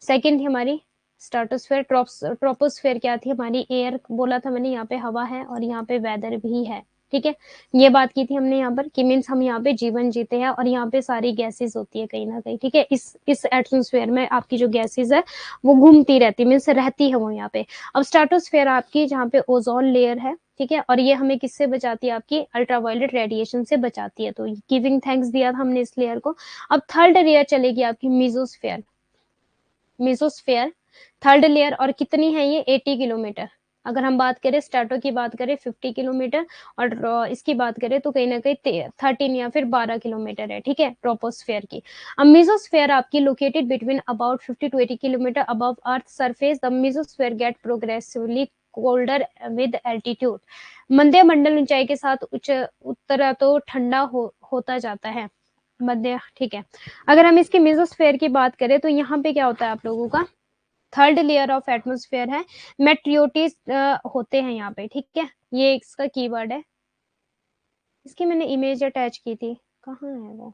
सेकंड थी हमारी स्ट्रेटोस्फेयर, ट्रोपोस्फेयर क्या थी हमारी, एयर बोला था मैंने, यहाँ पे हवा है और यहाँ पे वेदर भी है, ठीक है। ये बात की थी हमने यहाँ पर कि मीन्स हम यहाँ पे जीवन जीते हैं और यहाँ पे सारी गैसेस होती है कहीं ना कहीं, ठीक है। इस एटमोस्फेयर में आपकी जो गैसेस है वो घूमती रहती है, मीन्स रहती है वो यहाँ पे। अब स्ट्रेटोस्फेयर आपकी जहाँ पे ओजोन लेयर है, ठीक है, और ये हमें किससे बचाती है, आपकी अल्ट्रावायलेट रेडिएशन से बचाती है, तो गिविंग थैंक्स दिया था हमने इस लेयर को। अब थर्ड लेयर चलेगी आपकी मेसोस्फेयर, मेसोस्फेयर थर्ड लेयर, और कितनी है ये, 80 किलोमीटर। अगर हम बात करें स्ट्रेटो की बात करें 50 किलोमीटर, और इसकी बात करें तो कहीं ना कहीं 13 या फिर 12 किलोमीटर है, ठीक है, ट्रोपोस्फेयर की। अब मेसोस्फेयर आपकी located between about 50 to 80 kilometre above earth surface, the mesosphere get progressively colder with altitude, मध्य मंडल ऊंचाई के साथ उच्च उत्तर तो ठंडा होता जाता है। मध्य, ठीक है। अगर हम इसकी मेसोस्फेयर की बात करें तो यहाँ पे क्या होता है आप लोगों का, थर्ड लेयर ऑफ एटमोस्फेयर है, मेट्रियोटिस होते हैं यहाँ पे, ठीक है। ये इसका कीवर्ड है, इसकी मैंने इमेज अटैच की थी, कहाँ है वो,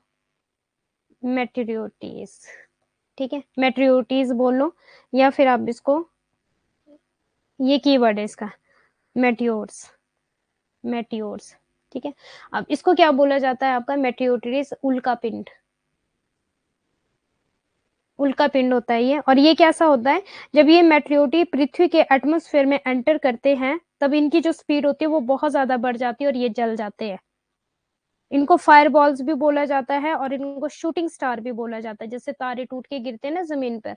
मेट्रियोटिस, ठीक है, मेट्रियोटिस बोल लो, या फिर आप इसको, ये कीवर्ड है इसका, मेट्योर्स, मेट्योर्स, ठीक है। अब इसको क्या बोला जाता है आपका, मेट्रियोटिस उल्का पिंड, उल्का पिंड होता है ये। और ये कैसा होता है, जब ये मेट्रियोटी पृथ्वी के एटमॉस्फेयर में एंटर करते हैं तब इनकी जो स्पीड होती है वो बहुत ज्यादा बढ़ जाती है और ये जल जाते हैं। इनको फायर बॉल्स भी बोला जाता है और इनको शूटिंग स्टार भी बोला जाता है, जैसे तारे टूट के गिरते हैं ना जमीन पर,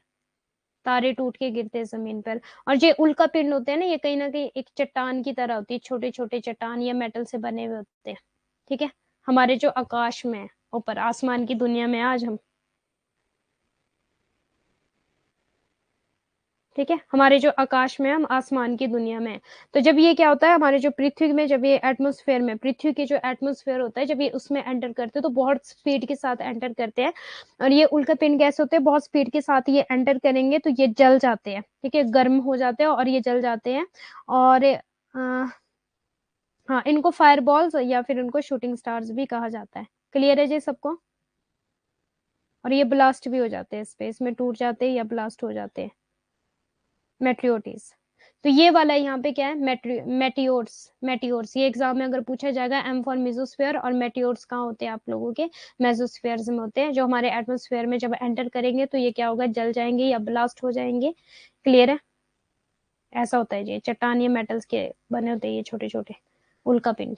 तारे टूट के गिरते हैं जमीन पर। और ये उल्का पिंड होते हैं ना, ये कहीं ना कहीं एक चट्टान की तरह होती है, छोटे छोटे चट्टान या मेटल से बने हुए होते हैं, ठीक है। हमारे जो आकाश में है, ऊपर आसमान की दुनिया में आज हम, ठीक है, हमारे जो आकाश में, हम आसमान की दुनिया में। तो जब ये क्या होता है, हमारे जो पृथ्वी में, जब ये एटमॉस्फेयर में, पृथ्वी के जो एटमॉस्फेयर होता है, जब ये उसमें एंटर करते हैं तो बहुत स्पीड के साथ एंटर करते हैं। और ये उल्कापिंड गैस होते हैं, बहुत स्पीड के साथ ये एंटर करेंगे तो ये जल जाते हैं, ठीक है, गर्म हो जाते हैं और ये जल जाते हैं। और हाँ, इनको फायर बॉल्स या फिर इनको शूटिंग स्टार्स भी कहा जाता है। क्लियर है जी सबको। और ये ब्लास्ट भी हो जाते हैं, स्पेस में टूट जाते हैं या ब्लास्ट हो जाते हैं, मेट्रियोटिस। तो ये वाला यहाँ पे क्या है, मेटियोर्स, मेटियोर्स, ये एग्जाम में अगर पूछा जाएगा, एम फॉर मेसोस्फेयर, और मेटियोर्स कहाँ होते हैं आप लोगों के, मेसोस्फेयर में होते हैं, जो हमारे एटमोस्फेयर में जब एंटर करेंगे तो ये क्या होगा, जल जाएंगे या ब्लास्ट हो जाएंगे। क्लियर है, ऐसा होता है जी, चट्टान या मेटल्स के बने होते हैं ये छोटे छोटे उल्का पिंड।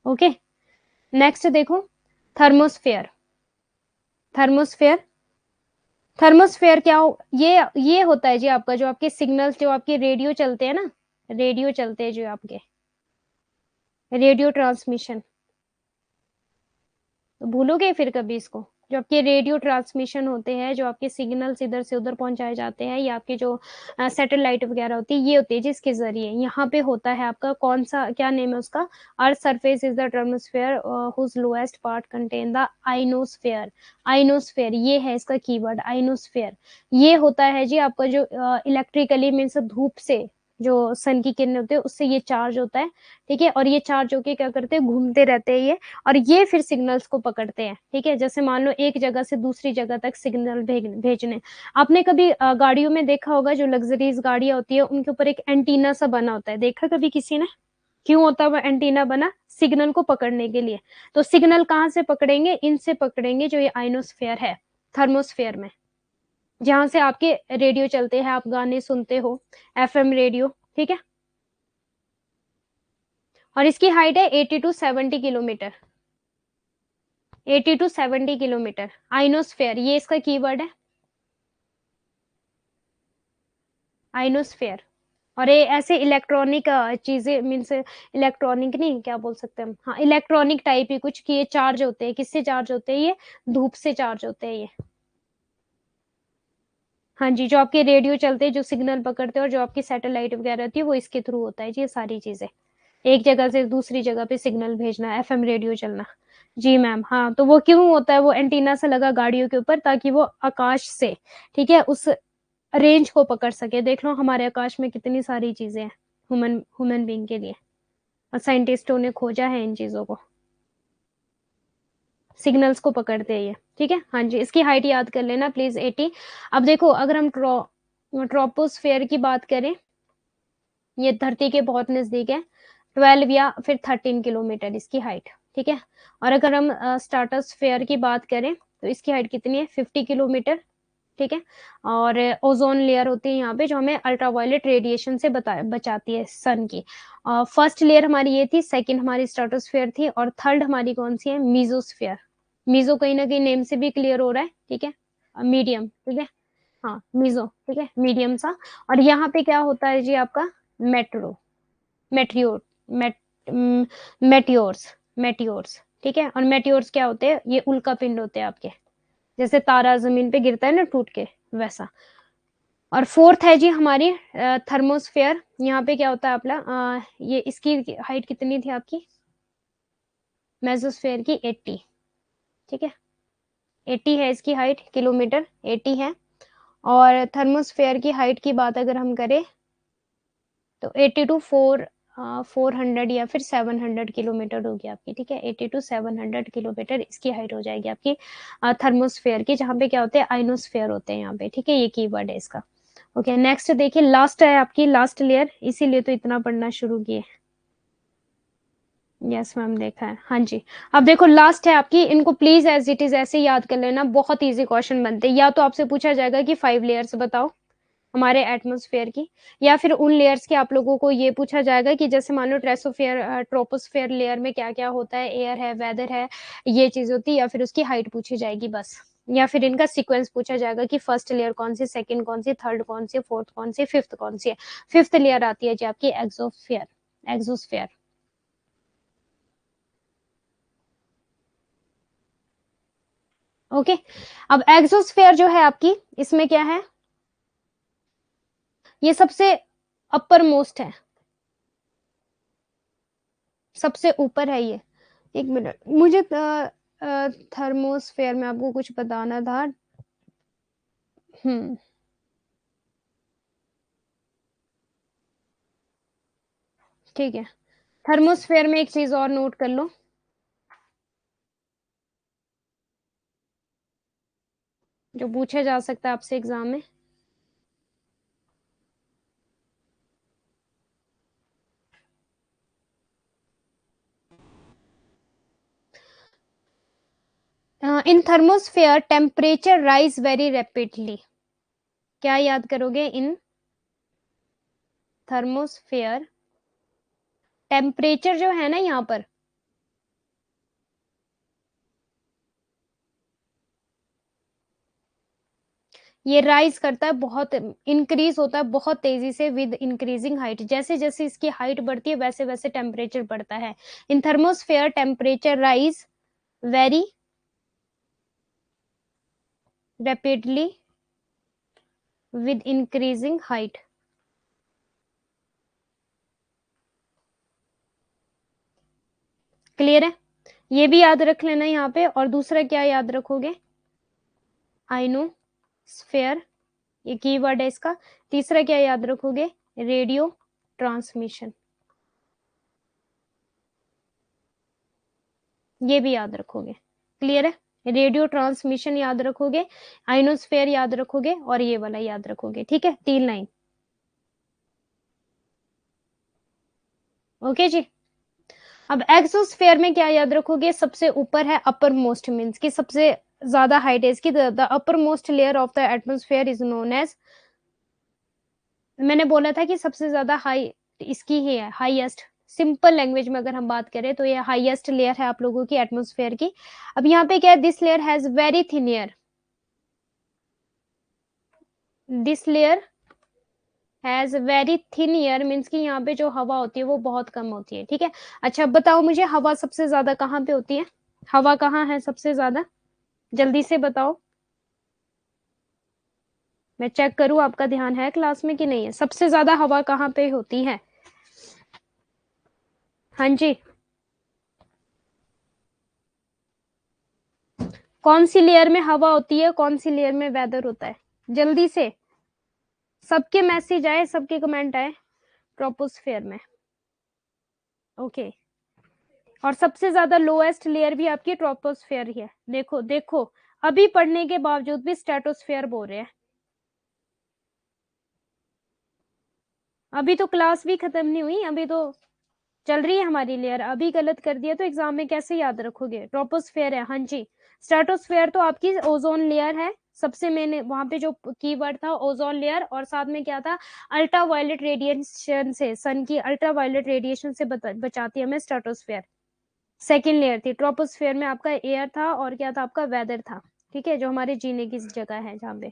ओके, नेक्स्ट देखो, थर्मोस्फेयर, थर्मोस्फेयर, थर्मोस्फेयर क्या हो, ये होता है जी आपका, जो आपके सिग्नल्स, जो आपके रेडियो चलते हैं ना, रेडियो चलते हैं जो आपके, रेडियो ट्रांसमिशन, तो भूलोगे फिर कभी इसको, जो आपके रेडियो ट्रांसमिशन होते हैं, जो आपके सिग्नल्स इधर से उधर पहुंचाए जाते हैं, या आपके जो सैटेलाइट वगैरह होती है, ये होती है जिसके जरिए यहाँ पे होता है आपका, कौन सा, क्या नेम है उसका, earth surface is the troposphere whose lowest part contain the ionosphere. Ionosphere ये है इसका कीवर्ड, आइनोस्फेयर। ये होता है जी आपका जो इलेक्ट्रिकली मीन्स धूप से, जो सन की किरणें होती है उससे ये चार्ज होता है, ठीक है। और ये चार्ज होके क्या करते हैं, घूमते रहते हैं ये, और ये फिर सिग्नल्स को पकड़ते हैं, ठीक है। जैसे मान लो एक जगह से दूसरी जगह तक सिग्नल भेजने, आपने कभी गाड़ियों में देखा होगा, जो लग्जरीज गाड़ियां होती है उनके ऊपर एक एंटीना सा बना होता है, देखा कभी किसी ने, क्यों होता है वो एंटीना बना, सिग्नल को पकड़ने के लिए। तो सिग्नल कहाँ से पकड़ेंगे, इनसे पकड़ेंगे, जो ये आइनोस्फेयर है, थर्मोस्फेयर में, जहां से आपके रेडियो चलते हैं, आप गाने सुनते हो, एफएम रेडियो, ठीक है। और इसकी हाइट है 80 to 70 kilometre, 80 to 70 kilometre, ionosphere ये इसका कीवर्ड है, आइनोस्फेयर। और ये ऐसे इलेक्ट्रॉनिक चीजें, मीन्स इलेक्ट्रॉनिक नहीं, क्या बोल सकते हैं हम, हाँ इलेक्ट्रॉनिक टाइप ही कुछ, कि ये चार्ज होते हैं, किससे चार्ज होते हैं, ये धूप से चार्ज होते हैं ये। हाँ जी, जो आपके रेडियो चलते हैं, जो सिग्नल पकड़ते हैं, और जो आपकी सैटेलाइट वगैरह होती है वो इसके थ्रू होता है जी, ये सारी चीजें, एक जगह से दूसरी जगह पे सिग्नल भेजना, एफएम रेडियो चलना। जी मैम, हाँ, तो वो क्यों होता है, वो एंटीना से लगा गाड़ियों के ऊपर, ताकि वो आकाश से, ठीक है, उस रेंज को पकड़ सके। देख लो हमारे आकाश में कितनी सारी चीजें हैं, ह्यूमन ह्यूमन बीइंग के लिए, और साइंटिस्टों ने खोजा है इन चीजों को, सिग्नल्स को पकड़ते हैं ये, ठीक है। हाँ जी, इसकी हाइट याद कर लेना प्लीज, 80। अब देखो, अगर हम ट्रोपोस्फेयर की बात करें, ये धरती के बहुत नजदीक है, 12 या फिर 13 किलोमीटर इसकी हाइट, ठीक है। और अगर हम स्ट्रेटोस्फेयर की बात करें तो इसकी हाइट कितनी है, 50 किलोमीटर, ठीक है। और ओजोन लेयर होती है यहाँ पे, जो हमें अल्ट्रावायलेट रेडिएशन से बचाती है सन की। फर्स्ट लेयर हमारी ये थी, सेकंड हमारी स्ट्रेटोस्फेयर थी, और थर्ड हमारी कौन सी है, मीजोस्फेयर। मीजो कहीं ना कहीं नेम से भी क्लियर हो रहा है, ठीक है, मीडियम, ठीक है, हाँ मीजो, ठीक है, मीडियम सा। और यहाँ पे क्या होता है जी आपका, मेट्रो, मेट्रियोर, मेट मेटियोर्स, मेटियोर्स, ठीक है। और मेटियोर्स क्या होते हैं, ये उल्का पिंड होते हैं आपके, जैसे तारा जमीन पे गिरता है ना टूट के, वैसा। और फोर्थ है जी हमारी थर्मोस्फेयर। यहाँ पे क्या होता है अपना, ये इसकी हाइट कितनी थी आपकी, मेसोस्फेयर की 80, ठीक है। 80 है इसकी हाइट, किलोमीटर 80 है। और थर्मोस्फेयर की हाइट की बात अगर हम करें तो 80 टू 400 या फिर 700 किलोमीटर होगी आपकी, ठीक है। 80 टू 700 किलोमीटर इसकी हाइट हो जाएगी आपकी थर्मोस्फेयर की, जहाँ पे क्या होते हैं, आइनोस्फेयर होते हैं यहाँ पे, ठीक है। ये कीवर्ड है इसका। ओके, नेक्स्ट देखिए, लास्ट है आपकी, लास्ट लेयर, इसीलिए तो इतना पढ़ना शुरू किए। यस मैम, देखा है, हाँ जी। अब देखो लास्ट है आपकी, इनको प्लीज एज इट इज ऐसे याद कर लेना, बहुत इजी क्वेश्चन बनते हैं। या तो आपसे पूछा जाएगा कि 5 लेयर्स बताओ हमारे एटमॉस्फेयर की, या फिर उन लेयर्स के आप लोगों को ये पूछा जाएगा कि जैसे मान लो ट्रेसोफेयर ट्रोपोस्फेयर लेयर में क्या क्या होता है, एयर है, वेदर है, ये चीज होती है, या फिर उसकी हाइट पूछी जाएगी बस। या फिर इनका सीक्वेंस पूछा जाएगा कि फर्स्ट लेयर कौन सी, सेकंड कौन सी, थर्ड कौन सी, फोर्थ कौन सी, फिफ्थ कौन सी है। फिफ्थ लेयर आती है जी आपकी एक्सोस्फेयर, एक्सोस्फेयर। ओके, अब एक्सोस्फेयर जो है आपकी, इसमें क्या है, ये सबसे अपर मोस्ट है, सबसे ऊपर है ये। एक मिनट, मुझे थर्मोस्फेयर में आपको कुछ बताना था। हम्म, ठीक है। थर्मोस्फेयर में एक चीज और नोट कर लो, जो पूछा जा सकता है आपसे एग्जाम में। In thermosphere temperature rise very rapidly. क्या याद करोगे, इन थर्मोस्फेयर टेम्परेचर जो है ना यहाँ पर, ये राइज करता है, बहुत इंक्रीज होता है बहुत तेजी से विद इंक्रीजिंग हाइट। जैसे जैसे इसकी हाइट बढ़ती है वैसे वैसे टेम्परेचर बढ़ता है। In thermosphere temperature rise very rapidly with increasing height. Clear है, ये भी याद रख लेना यहाँ पे। और दूसरा क्या याद रखोगे, आइनोस्फेयर, ये कीवर्ड है इसका। तीसरा क्या याद रखोगे, रेडियो ट्रांसमिशन, ये भी याद रखोगे। क्लियर है, रेडियो ट्रांसमिशन याद रखोगे, आइनोस्फेयर याद रखोगे, और ये वाला याद रखोगे, ठीक है, 3 लाइन। ओके जी। अब एक्सोस्फेयर में क्या याद रखोगे, सबसे ऊपर है, अपर मोस्ट मीन्स की सबसे ज्यादा हाइट है इसकी। The uppermost layer of the atmosphere is known as, मैंने बोला था कि सबसे ज्यादा हाई इसकी ही है, हाईएस्ट। सिंपल लैंग्वेज में अगर हम बात करें तो ये हाईएस्ट लेयर है आप लोगों की एटमोस्फेयर की। अब यहाँ पे क्या है, this layer has very thin air, this layer has very thin air means कि यहाँ पे जो हवा होती है वो बहुत कम होती है, ठीक है। अच्छा बताओ मुझे, हवा सबसे ज्यादा कहाँ पे होती है, हवा कहाँ है सबसे ज्यादा, जल्दी से बताओ, मैं चेक करूं आपका ध्यान है क्लास में कि नहीं है। सबसे ज्यादा हवा कहाँ पे होती है, हाँ जी। कौन सी लेयर में हवा होती है, कौन सी लेयर में वेदर होता है, जल्दी से, सबके मैसेज आए, सबके कमेंट आए। ट्रोपोस्फेयर में, ओके। और सबसे ज्यादा लोएस्ट लेयर भी आपकी ट्रोपोस्फेयर ही है। देखो देखो, अभी पढ़ने के बावजूद भी स्ट्रेटोस्फेयर बोल रहे हैं। अभी तो क्लास भी खत्म नहीं हुई, अभी तो चल रही है हमारी लेयर। अभी गलत कर दिया तो एग्जाम में कैसे याद रखोगे, ट्रोपोस्फेयर है, हाँ जी। स्ट्रेटोस्फेयर तो आपकी ओजोन लेयर है, सबसे मेन वहां पे जो कीवर्ड था ओजोन लेयर, और साथ में क्या था, अल्ट्रा वायलेट रेडिएशन से, सन की अल्ट्रा वायलेट रेडिएशन से बचाती है हमें स्ट्रेटोस्फेयर। सेकेंड लेयर थी ट्रोपोस्फेयर में, आपका एयर था और क्या था, आपका वेदर था, ठीक है, जो हमारे जीने की जगह है जहाँ पे।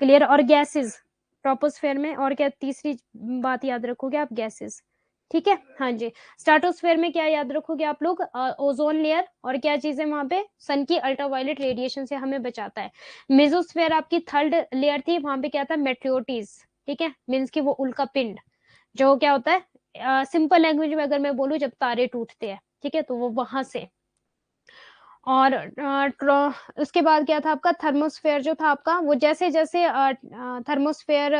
क्लियर, और गैसेस ट्रोपोस्फेयर में, और क्या तीसरी बात याद रखोगे आप, गैसेस, ठीक है, हाँ जी। स्ट्रेटोस्फेयर में क्या याद रखोगे आप लोग, ओजोन लेयर, और क्या चीजें वहां पे, सन की अल्ट्रावायलेट रेडिएशन से हमें बचाता है। मेसोस्फेयर आपकी थर्ड लेयर थी, वहां पे क्या था, मेट्रियोटीज, ठीक है, मीन्स की वो उल्का पिंड, जो क्या होता है, सिंपल लैंग्वेज में अगर मैं बोलूं, जब तारे टूटते हैं, ठीक है, तो वो वहां से। और उसके बाद क्या था आपका थर्मोस्फेयर जो था आपका, वो जैसे-जैसे थर्मोस्फेयर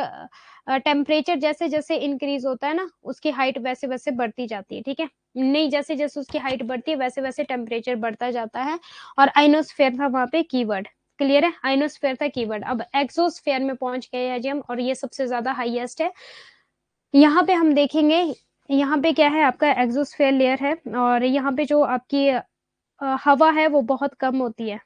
टेम्परेचर जैसे-जैसे इंक्रीज़ होता है ना, उसकी हाइट वैसे-वैसे बढ़ती जाती है, ठीक है? नहीं, जैसे-जैसे उसकी हाइट बढ़ती है, वैसे-वैसे टेम्परेचर बढ़ता जाता है। और आइनोस्फेयर था वहाँ पे कीवर्ड, क्लियर है? आइनोस्फेयर था कीवर्ड। अब एक्सोस्फेयर में पहुँच गए हैं जी हम, और ये सबसे ज़्यादा हाईएस्ट है। यहाँ पे हम देखेंगे, यहाँ पे क्या है आपका एक्सोस्फेयर लेयर है, और यहाँ पे जो आपकी हवा है वो बहुत कम होती है,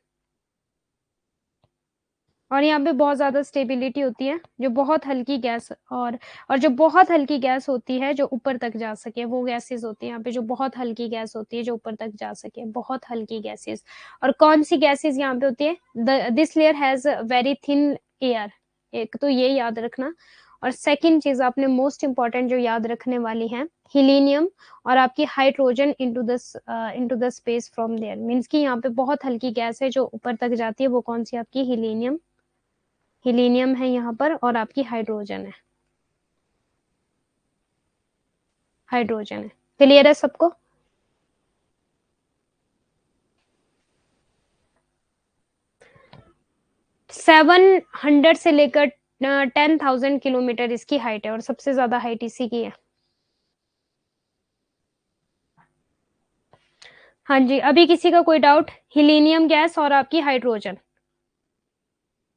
और यहाँ पे बहुत ज़्यादा स्टेबिलिटी होती है, जो बहुत हल्की गैस, और जो बहुत हल्की गैस होती है जो ऊपर तक जा सके, वो गैसेस होती है यहाँ पे, जो बहुत हल्की गैस होती है जो ऊपर तक जा सके, बहुत हल्की गैसेस। और कौन सी गैसेस यहाँ पे होती है? This layer has very thin air, एक तो ये याद रखना। और सेकंड चीज आपने मोस्ट इंपॉर्टेंट जो याद रखने वाली है, हिलीनियम और आपकी hydrogen into the space from there, means कि यहाँ पे बहुत हल्की गैस है जो ऊपर तक जाती है, वो कौन सी आपकी हिलीनियम है यहाँ पर, और आपकी हाइड्रोजन है। क्लियर है सबको? सेवन हंड्रेड से लेकर 10,000 किलोमीटर इसकी हाइट है, और सबसे ज्यादा हाइट इसी की है। हाँ जी, अभी किसी का कोई डाउट? हिलीनियम गैस और आपकी हाइड्रोजन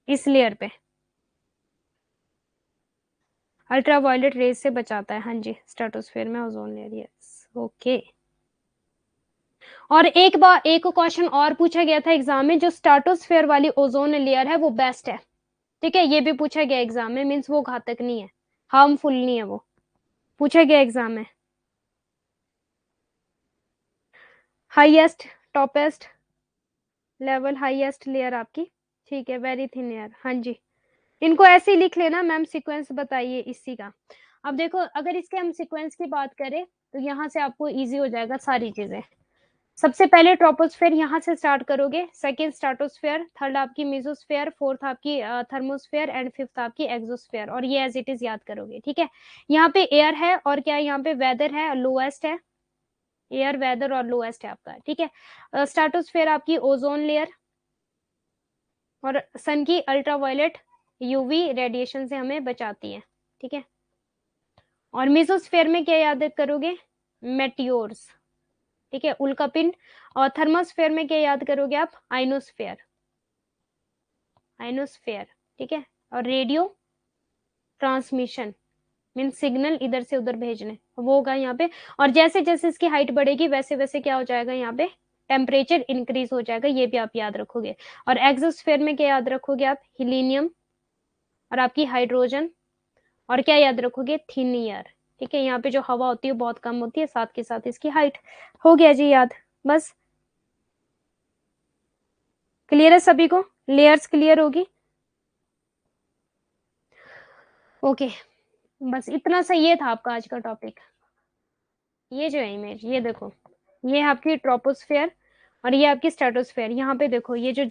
इस लेयर पे अल्ट्रावायलेट रेज से बचाता है। हाँ जी, स्ट्रेटोस्फेयर में ओजोन लेयर, यस, ओके। और एक बार एक क्वेश्चन और पूछा गया था एग्जाम में, जो स्ट्रेटोस्फेयर वाली ओजोन लेयर है वो बेस्ट है, ठीक है? ये भी पूछा गया एग्जाम में, मीन्स वो घातक नहीं है, हार्मफुल नहीं है, वो पूछा गया एग्जाम में। Highest, toppest level, highest layer आपकी, ठीक है, वेरी थिन लेयर, हाँ जी। इनको ऐसे ही लिख लेना मैम, सीक्वेंस बताइए इसी का। अब देखो, अगर इसके हम सीक्वेंस की बात करें तो यहाँ से आपको इजी हो जाएगा सारी चीजें। सबसे पहले ट्रोपोस्फेयर यहाँ से स्टार्ट करोगे, सेकेंड स्ट्रेटोस्फेयर, थर्ड आपकी मेसोस्फेयर, फोर्थ आपकी थर्मोस्फेयर, एंड फिफ्थ आपकी एक्सोस्फेयर, और ये एज इट इज याद करोगे, ठीक है? यहाँ पे एयर है, और क्या यहाँ पे वेदर है, लोएस्ट है, एयर वेदर और लोएस्ट है आपका, ठीक है? स्ट्रेटोस्फेयर आपकी ओजोन लेयर और सन की अल्ट्रावायलेट यूवी रेडिएशन से हमें बचाती है, ठीक है? और मेसोस्फेयर में क्या याद करोगे? मेटियोर्स, ठीक है, उल्कापिंड। और थर्मोस्फेयर में क्या याद करोगे आप? आइनोस्फेयर, आइनोस्फेयर, ठीक है। और रेडियो ट्रांसमिशन, मीन सिग्नल इधर से उधर भेजने, वो होगा यहाँ पे। और जैसे जैसे इसकी हाइट बढ़ेगी वैसे वैसे क्या हो जाएगा यहाँ पे? टेम्परेचर इंक्रीज हो जाएगा, ये भी आप याद रखोगे। और एक्सोस्फेयर में क्या याद रखोगे आप? हिलीनियम और आपकी हाइड्रोजन, और क्या याद रखोगे? थिन एयर, ठीक है? यहाँ पे जो हवा होती है बहुत कम होती है, साथ के साथ इसकी हाइट। हो गया जी याद, बस। क्लियर है सभी को? लेयर्स क्लियर होगी? ओके, बस इतना सा ये था आपका आज का टॉपिक। ये जो है इमेज, ये देखो, ये है आपकी ट्रोपोस्फेयर और ये आपकी स्ट्रेटोस्फेयर। यहाँ पे देखो, ये जो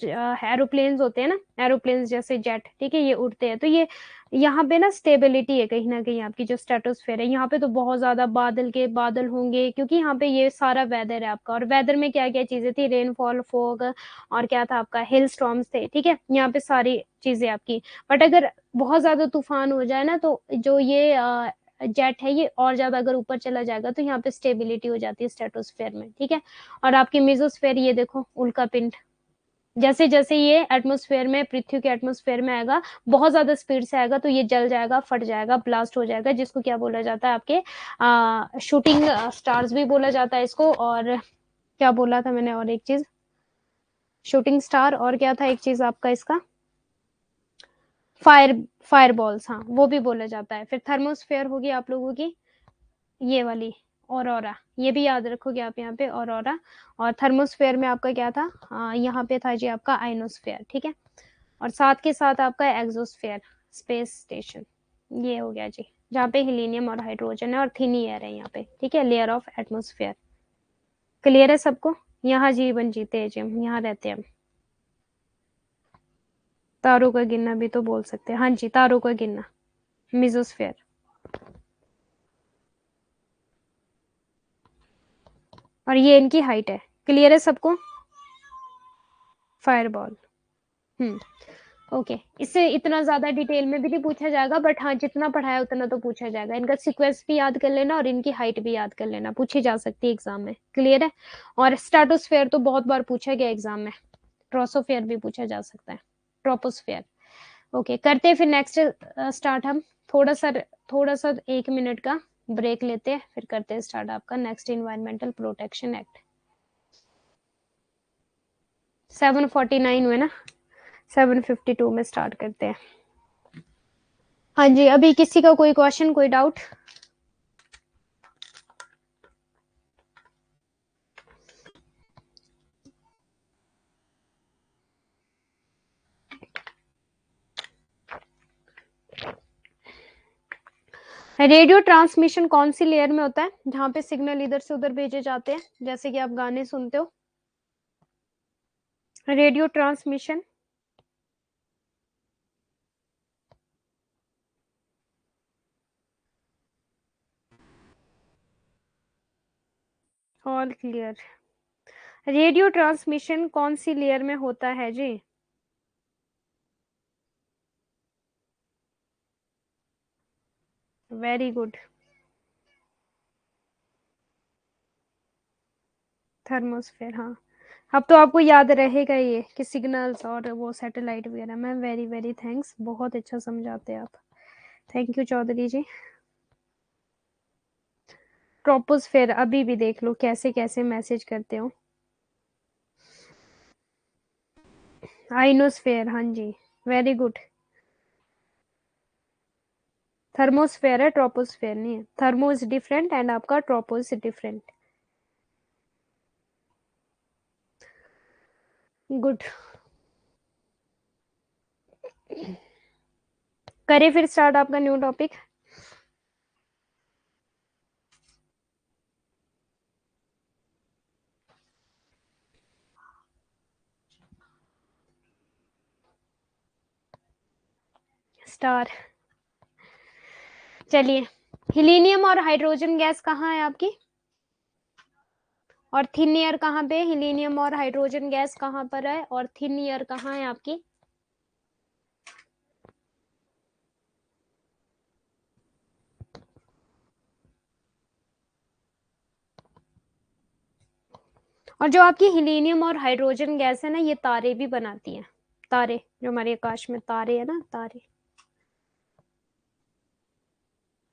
एरोप्लेन्स होते हैं ना, एरोप्लेन्स जैसे जेट, ठीक है, ये उड़ते हैं, तो ये यहाँ पे ना स्टेबिलिटी है कहीं ना कहीं आपकी, जो स्ट्रेटोस्फेयर है। यहाँ पे तो बहुत ज्यादा बादल के बादल होंगे, क्योंकि यहाँ पे ये सारा वेदर है आपका। और वेदर में क्या क्या चीजें थी? रेनफॉल, फॉग, और क्या था आपका? हिल स्टॉर्म्स थे, ठीक है, यहाँ पे सारी चीजें आपकी। बट अगर बहुत ज्यादा तूफान हो जाए ना, तो जो ये जेट है ये और ज्यादा अगर ऊपर चला जाएगा, तो यहाँ पे स्टेबिलिटी हो जाती है स्ट्रेटोस्फेयर में, ठीक है। और आपकी मेसोस्फेयर, ये देखो उल्का पिंड, जैसे जैसे ये एटमोस्फेयर में, पृथ्वी के एटमोस्फेयर में आएगा, बहुत ज्यादा स्पीड से आएगा, तो ये जल जाएगा, फट जाएगा, ब्लास्ट हो जाएगा, जिसको क्या बोला जाता है आपके? शूटिंग स्टार्स भी बोला जाता है इसको। और क्या बोला था मैंने और एक चीज? शूटिंग स्टार, और क्या था एक चीज आपका इसका? फायर फायर बॉल्स, हाँ, वो भी बोला जाता है। फिर थर्मोस्फेयर होगी आप लोगों की ये वाली, ऑरोरा, ये भी याद रखोगे आप यहाँ पे, ऑरोरा। और थर्मोस्फेयर में आपका क्या था? यहाँ पे था जी आपका आइनोस्फेयर, ठीक है। और साथ के साथ आपका एक्सोस्फेयर, स्पेस स्टेशन, ये हो गया जी, जहाँ पे हिलीनियम और हाइड्रोजन है, और थिन एयर है यहाँ पे, ठीक है, लेयर ऑफ एटमोस्फेयर। क्लियर है सबको? यहाँ जीवन जीते हैं जी हम, यहाँ रहते हैं हम। तारों का गिनना भी तो बोल सकते हैं, हाँ जी, तारों का गिनना, मिजोस्फेयर। और ये इनकी हाइट है। क्लियर है सबको? फायरबॉल। ओके, इससे इतना ज्यादा डिटेल में भी नहीं पूछा जाएगा, बट हाँ जितना पढ़ाया उतना तो पूछा जाएगा। इनका सीक्वेंस भी याद कर लेना और इनकी हाइट भी याद कर लेना, पूछी जा सकती है एग्जाम में। क्लियर है? और स्ट्रेटोस्फेयर तो बहुत बार पूछा गया एग्जाम में, ट्रोसोफेयर भी पूछा जा सकता है, ट्रोपोस्फेयर। ओके, करते हैं फिर नेक्स्ट स्टार्ट हम। थोड़ा सा 1 मिनट का ब्रेक लेते हैं, फिर करते हैं स्टार्ट आपका नेक्स्ट इन्वायरमेंटल प्रोटेक्शन एक्ट। 7:49 हुए ना, 7:52 में स्टार्ट करते हैं। हाँ जी, अभी किसी का कोई क्वेश्चन, कोई डाउट? रेडियो ट्रांसमिशन कौन सी लेयर में होता है, जहां पे सिग्नल इधर से उधर भेजे जाते हैं, जैसे कि आप गाने सुनते हो? Radio transmission all clear. Radio transmission कौन सी लेयर में होता है जी? Very good, thermosphere. हाँ, अब तो आपको याद रहेगा ये कि सिग्नल्स और वो सैटेलाइट वगैरह में। वेरी वेरी थैंक्स, बहुत अच्छा समझाते हैं आप। Thank you Chaudhary ji. Troposphere अभी भी देख लो कैसे कैसे मैसेज करते हो। आइनोस्फेयर, हाँ जी, वेरी गुड। थर्मोस्फेयर है, ट्रोपोस्फेयर नहीं है। थर्मो इज डिफरेंट एंड आपका ट्रोपो इज डिफरेंट। गुड। करें फिर स्टार्ट आपका न्यू टॉपिक। स्टार। चलिए, हिलीनियम और हाइड्रोजन गैस कहाँ है आपकी? और थिन एयर कहाँ पे? हिलीनियम और हाइड्रोजन गैस कहाँ पर है, और थिन एयर कहाँ है आपकी? और जो आपकी हिलीनियम और हाइड्रोजन गैस है ना, ये तारे भी बनाती है। तारे, जो हमारे आकाश में तारे है ना, तारे।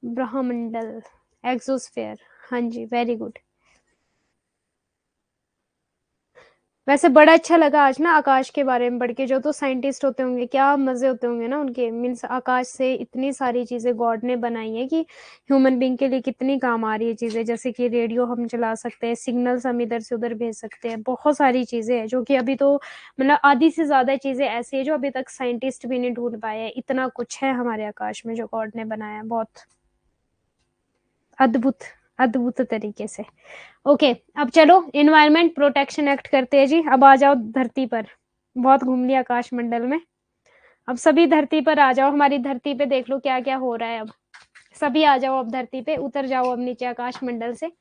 ब्रह्मंडल, एक्सोस्फेयर। हाँ जी, वेरी गुड। वैसे बड़ा अच्छा लगा आज ना आकाश के बारे में पढ़ के। जो तो साइंटिस्ट होते होंगे, क्या मजे होते होंगे ना उनके। मीन्स आकाश से इतनी सारी चीजें गॉड ने बनाई है कि ह्यूमन बीइंग के लिए कितनी काम आ रही है चीजें। जैसे कि रेडियो हम चला सकते हैं, सिग्नल्स हम इधर से उधर भेज सकते हैं, बहुत सारी चीजें हैं जो कि अभी तो मतलब आधी से ज्यादा चीजें ऐसी है जो अभी तक साइंटिस्ट भी नहीं ढूंढ पाए हैं। इतना कुछ है हमारे आकाश में जो गॉड ने बनाया, बहुत अद्भुत, अद्भुत तरीके से। ओके, अब चलो इन्वायरमेंट प्रोटेक्शन एक्ट करते हैं जी। अब आ जाओ धरती पर, बहुत घूम लिया आकाश मंडल में, अब सभी धरती पर आ जाओ। हमारी धरती पे देख लो क्या क्या हो रहा है। अब सभी आ जाओ, अब धरती पे उतर जाओ, अब नीचे आकाश मंडल से।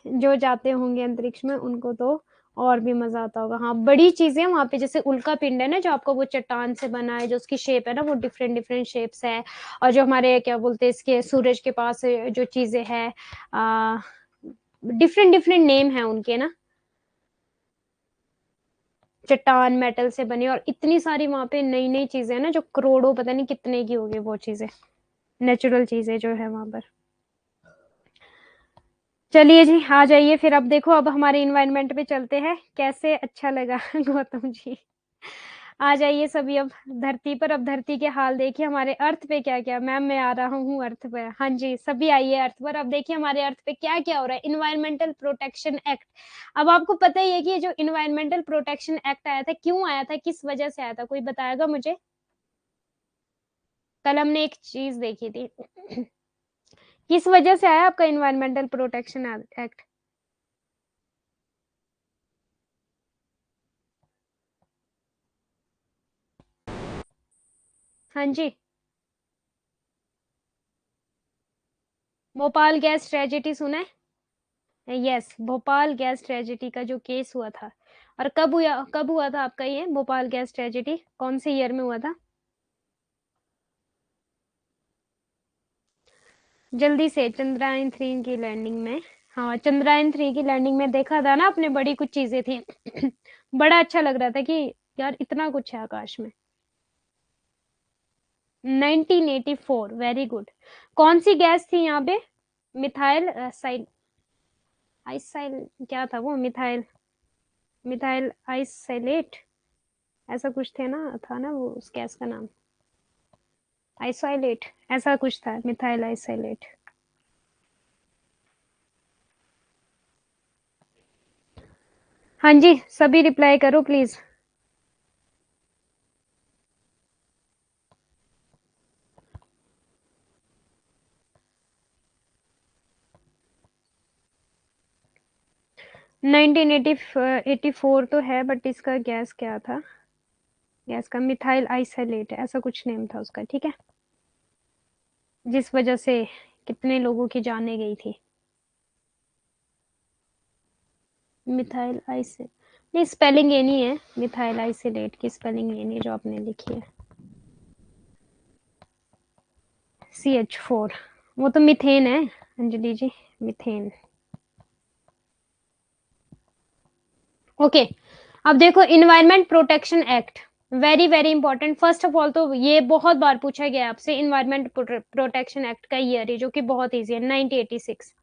जो जाते होंगे अंतरिक्ष में उनको तो और भी मजा आता होगा। हाँ, बड़ी चीजें वहां पे, जैसे उल्का पिंड है ना, जो आपका वो चट्टान से बना है, जो उसकी शेप है ना वो डिफरेंट डिफरेंट शेप्स है। और जो हमारे क्या बोलते हैं इसके, सूरज के पास जो चीजें है, डिफरेंट डिफरेंट नेम है उनके ना। चट्टान मेटल से बने, और इतनी सारी वहां पे नई नई चीजें हैं ना, जो करोड़ों पता नहीं कितने की होगी वो चीजें, नेचुरल चीजें जो है वहां पर। चलिए जी, आ जाइए फिर। अब देखो, अब हमारे इन्वायरमेंट पे चलते हैं। कैसे अच्छा लगा गौतम जी। आ जाइए सभी अब धरती पर। अब धरती के हाल देखिए हमारे अर्थ पे क्या क्या। मैम मैं आ रहा हूँ अर्थ पे। हाँ जी, सभी आइए अर्थ पर। अब देखिए हमारे अर्थ पे क्या क्या हो रहा है। Environmental protection act. अब आपको पता ही है कि ये जो इन्वायरमेंटल प्रोटेक्शन एक्ट आया था, क्यों आया था, किस वजह से आया था, कोई बताएगा मुझे? कल हमने एक चीज देखी थी। किस वजह से आया आपका इन्वायरमेंटल प्रोटेक्शन एक्ट? हाँ जी, भोपाल गैस ट्रेजेडी सुना है? यस, भोपाल गैस ट्रेजेडी का जो केस हुआ था, और कब हुआ था आपका ये भोपाल गैस ट्रेजेडी, कौन से ईयर में हुआ था? जल्दी से, चंद्रयान 3 की लैंडिंग में। हाँ, चंद्रयान 3 की लैंडिंग में देखा था ना आपने, बड़ी कुछ चीजें थी। बड़ा अच्छा लग रहा था कि यार इतना कुछ है आकाश में। 1984, वेरी गुड। कौन सी गैस थी यहाँ पे? मिथाइल साइल आइसाइल, क्या था वो? मिथाइल मिथाइल आइसैलेट, ऐसा कुछ थे ना, था ना वो उस गैस का नाम? आइसोलेट, ऐसा कुछ था, मिथाइल आइसोलेट। हाँ जी, सभी रिप्लाई करो प्लीज। नाइनटीन एटी फोर तो है, बट इसका गैस क्या था? गैस का मिथाइल आइसोलेट, ऐसा कुछ नेम था उसका, ठीक है, जिस वजह से कितने लोगों की जाने गई थी। मिथाइल आइसे नहीं, स्पेलिंग ये नहीं है, मिथाइल आइसोलेट की स्पेलिंग ये नहीं जो आपने लिखी है, CH4। वो तो मीथेन है अंजलि जी, मीथेन। ओके, अब देखो environment protection act, very very important. First of all तो ये बहुत बार पूछा गया आपसे, इन्वायरमेंट प्रोटेक्शन एक्ट का ईयर है, जो कि बहुत इजी है, 1986।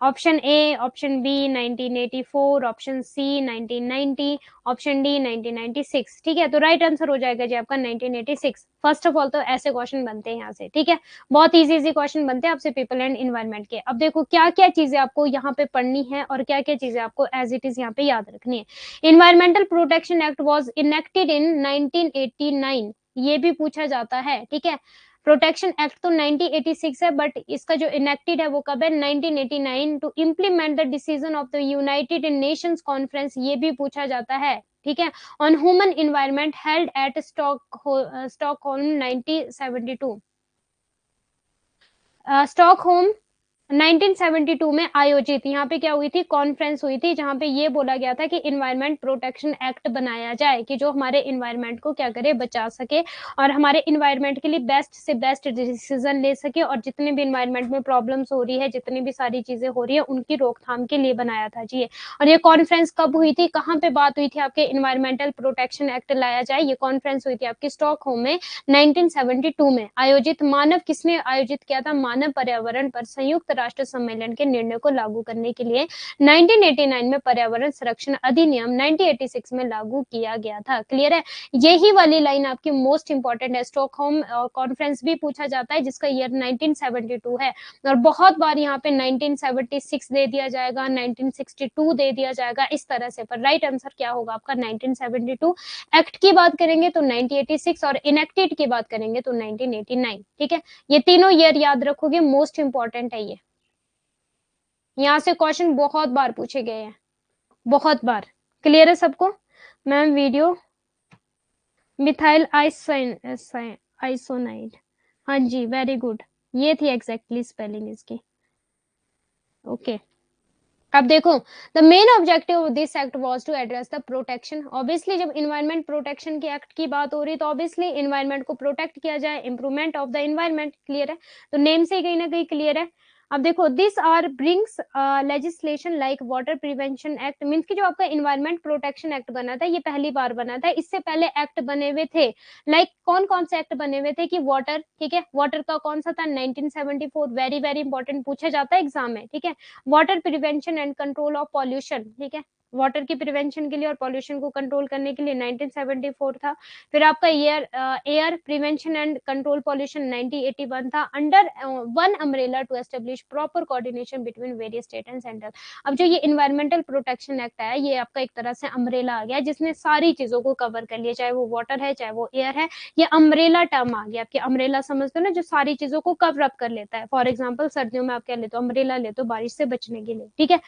Option A, option B 1984, option C 1990, option D 1996। ठीक है, तो राइट आंसर हो जाएगा जी आपका 1986। फर्स्ट ऑफ ऑल तो ऐसे क्वेश्चन बनते हैं यहाँ से, ठीक है, बहुत इजी इजी क्वेश्चन बनते हैं आपसे पीपल एंड इन्वायरमेंट के। अब देखो क्या क्या चीजें आपको यहाँ पे पढ़नी है और क्या क्या चीजें आपको एज इट इज यहाँ पे याद रखनी है। Environmental protection act was enacted इन 1989, ये भी पूछा जाता है, ठीक है। प्रोटेक्शन एक्ट तो 1986 है, बट इसका जो इनेक्टेड है वो कब है? 1989, to implement the decision of the United Nations conference, ये भी पूछा जाता है, ठीक है, on human environment held at Stockholm 1972। Stockholm 1972 में आयोजित, यहाँ पे क्या हुई थी? कॉन्फ्रेंस हुई थी, जहां पे ये बोला गया था कि इन्वायरमेंट प्रोटेक्शन एक्ट बनाया जाए, कि जो हमारे इन्वायरमेंट को क्या करे, बचा सके, और हमारे इन्वायरमेंट के लिए बेस्ट से बेस्ट डिसीजन ले सके, और जितने भी इन्वायरमेंट में प्रॉब्लम्स हो रही है, जितनी भी सारी चीजें हो रही है, उनकी रोकथाम के लिए बनाया था जी। और ये कॉन्फ्रेंस कब हुई थी, कहाँ पे बात हुई थी आपके इन्वायरमेंटल प्रोटेक्शन एक्ट लाया जाए? ये कॉन्फ्रेंस हुई थी आपकी स्टॉकहोम में 1972 में आयोजित। मानव किसने आयोजित किया था? मानव पर्यावरण पर संयुक्त राष्ट्र सम्मेलन के निर्णय को लागू करने के लिए 1989 में पर्यावरण संरक्षण अधिनियम 1986 में लागू किया गया था। क्लियर है? यही वाली लाइन आपकी मोस्ट इंपॉर्टेंट है। स्टॉकहोम कॉन्फ्रेंस भी पूछा जाता है, जिसका ईयर 1972 है, और बहुत बार यहाँ पे 1976 दे दिया जाएगा, 1962 दे दिया जाएगा, इस तरह से। पर राइट आंसर क्या होगा आपका? 1972। एक्ट की बात करेंगे तो 1986, और इनेक्टेड की बात करेंगे तो 1989। ठीक है, ये तीनों ईयर याद रखोगे, मोस्ट इंपॉर्टेंट है ये। यहाँ से क्वेश्चन बहुत बार पूछे गए हैं, बहुत बार। क्लियर है सबको? मैम वीडियो मिथाइल आइसोनाइड, हाँ जी, वेरी गुड, ये थी एग्जैक्टली स्पेलिंग इसकी। ओके, अब देखो, the main objective of this act was to address the protection. Obviously जब इन्वायरमेंट प्रोटेक्शन के एक्ट की बात हो रही है, तो ऑब्वियसली इन्वायरमेंट को प्रोटेक्ट किया जाए, improvement of the environment. Clear है? तो नेम से ही कहीं ना कहीं क्लियर है। अब देखो, this are brings legislation like water prevention act, means की जो आपका इन्वायरमेंट प्रोटेक्शन एक्ट बना था, ये पहली बार बना था, इससे पहले एक्ट बने हुए थे। लाइक कौन कौन से एक्ट बने हुए थे? कि वाटर, ठीक है, वाटर का कौन सा था? 1974, वेरी वेरी इंपॉर्टेंट, पूछा जाता है एग्जाम में, ठीक है। Water prevention and control of pollution, ठीक है, वाटर की प्रिवेंशन के लिए और पॉल्यूशन को कंट्रोल करने के लिए 1974 था। फिर आपका air prevention and control pollution 1981 था, under one umbrella to establish proper coordination between various state and central. अब जो ये इन्वायरमेंटल प्रोटेक्शन एक्ट है, ये आपका एक तरह से अम्ब्रेला आ गया, जिसने सारी चीजों को कवर कर लिया, चाहे वो वाटर है, चाहे वो एयर है। ये अम्ब्रेला टर्म आ गया आपके, अम्ब्रेला समझते हो ना, जो सारी चीजों को कवर अप कर लेता है। फॉर एग्जाम्पल सर्दियों में आप क्या लेते हो? अम्ब्रेला लेते हो, बारिश से बचने के लिए, ठीक है।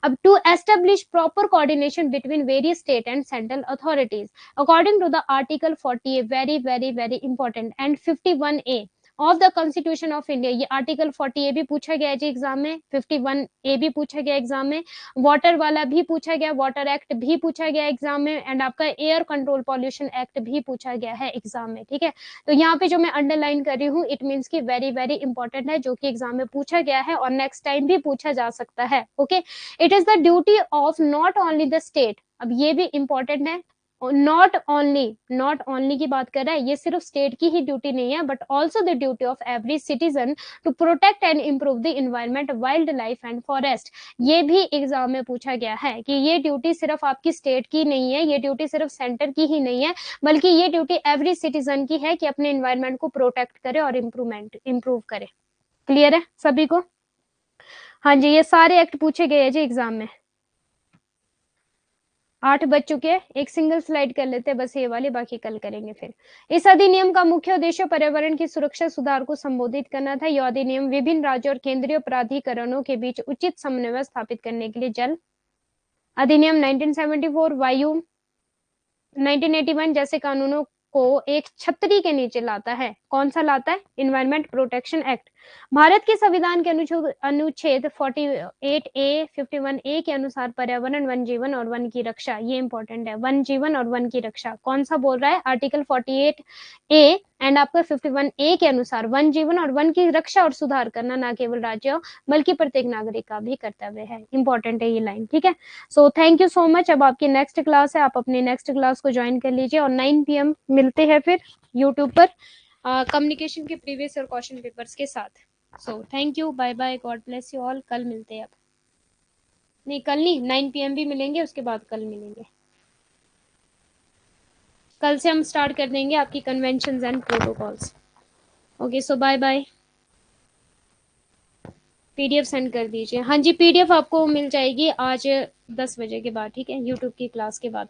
अब to establish proper coordination between various state and central authorities according to the article 40A, very very very important, and 51A of the constitution of India, ये आर्टिकल 40 ए भी पूछा गया है जी एग्जाम में, 51 ए भी पूछा गया एग्जाम में, वाटर वाला भी पूछा गया, वाटर एक्ट भी पूछा गया एग्जाम में, एंड आपका एयर कंट्रोल पॉल्यूशन एक्ट भी पूछा गया है एग्जाम में, ठीक है। तो यहाँ पे जो मैं अंडरलाइन कर रही हूँ, इट मीन्स की वेरी वेरी इंपॉर्टेंट है, जो कि एग्जाम में पूछा गया है और नेक्स्ट टाइम भी पूछा जा सकता है। Okay, it is the duty of not only the state, अब ये भी इंपॉर्टेंट है, नॉट ओनली की बात कर रहा है, ये सिर्फ स्टेट की ही ड्यूटी नहीं है, but also the duty of every citizen to protect and improve the environment, wildlife and forest. ये भी एग्जाम में पूछा गया है कि ये ड्यूटी सिर्फ आपकी स्टेट की नहीं है, ये ड्यूटी सिर्फ सेंटर की ही नहीं है, बल्कि ये ड्यूटी एवरी सिटीजन की है कि अपने इन्वायरमेंट को प्रोटेक्ट करे और इम्प्रूव करे। क्लियर है सभी को? हाँ जी, ये सारे एक्ट पूछे गए हैं जी एग्जाम में। 8 बज चुके हैं, एक सिंगल स्लाइड कर लेते हैं बस ये वाली, बाकी कल करेंगे फिर। इस अधिनियम का मुख्य उद्देश्य पर्यावरण की सुरक्षा सुधार को संबोधित करना था। यह अधिनियम विभिन्न राज्यों और केंद्रीय प्राधिकरणों के बीच उचित समन्वय स्थापित करने के लिए जल अधिनियम 1974, वायु 1981 जैसे कानूनों को एक छतरी के नीचे लाता है। कौन सा लाता है? Environment protection act. भारत के संविधान के अनुच्छेद 48 ए 51 ए के अनुसार पर्यावरण, वन जीवन और वन की रक्षा, ये इंपॉर्टेंट है, वन जीवन और वन की रक्षा। कौन सा बोल रहा है? आर्टिकल 48 ए एंड आपका 51 ए के अनुसार वन जीवन और वन की रक्षा और सुधार करना न केवल राज्यों बल्कि प्रत्येक नागरिक का भी कर्तव्य है। इंपॉर्टेंट है ये लाइन, ठीक है। सो थैंक यू सो मच। अब आपकी नेक्स्ट क्लास है, आप अपनी नेक्स्ट क्लास को ज्वाइन कर लीजिए और 9 PM मिलते हैं फिर यूट्यूब पर कम्युनिकेशन के प्रीवियस और क्वेश्चन पेपर्स के साथ। So thank you, bye bye, God bless you all. कल मिलते हैं। अब नहीं, कल नहीं, 9 PM भी मिलेंगे, उसके बाद कल मिलेंगे। कल से हम स्टार्ट कर देंगे आपकी conventions and protocols. Okay, so bye bye. PDF send कर दीजिए। हाँ जी, PDF आपको मिल जाएगी आज 10 बजे के बाद, ठीक है, यूट्यूब की क्लास के बाद।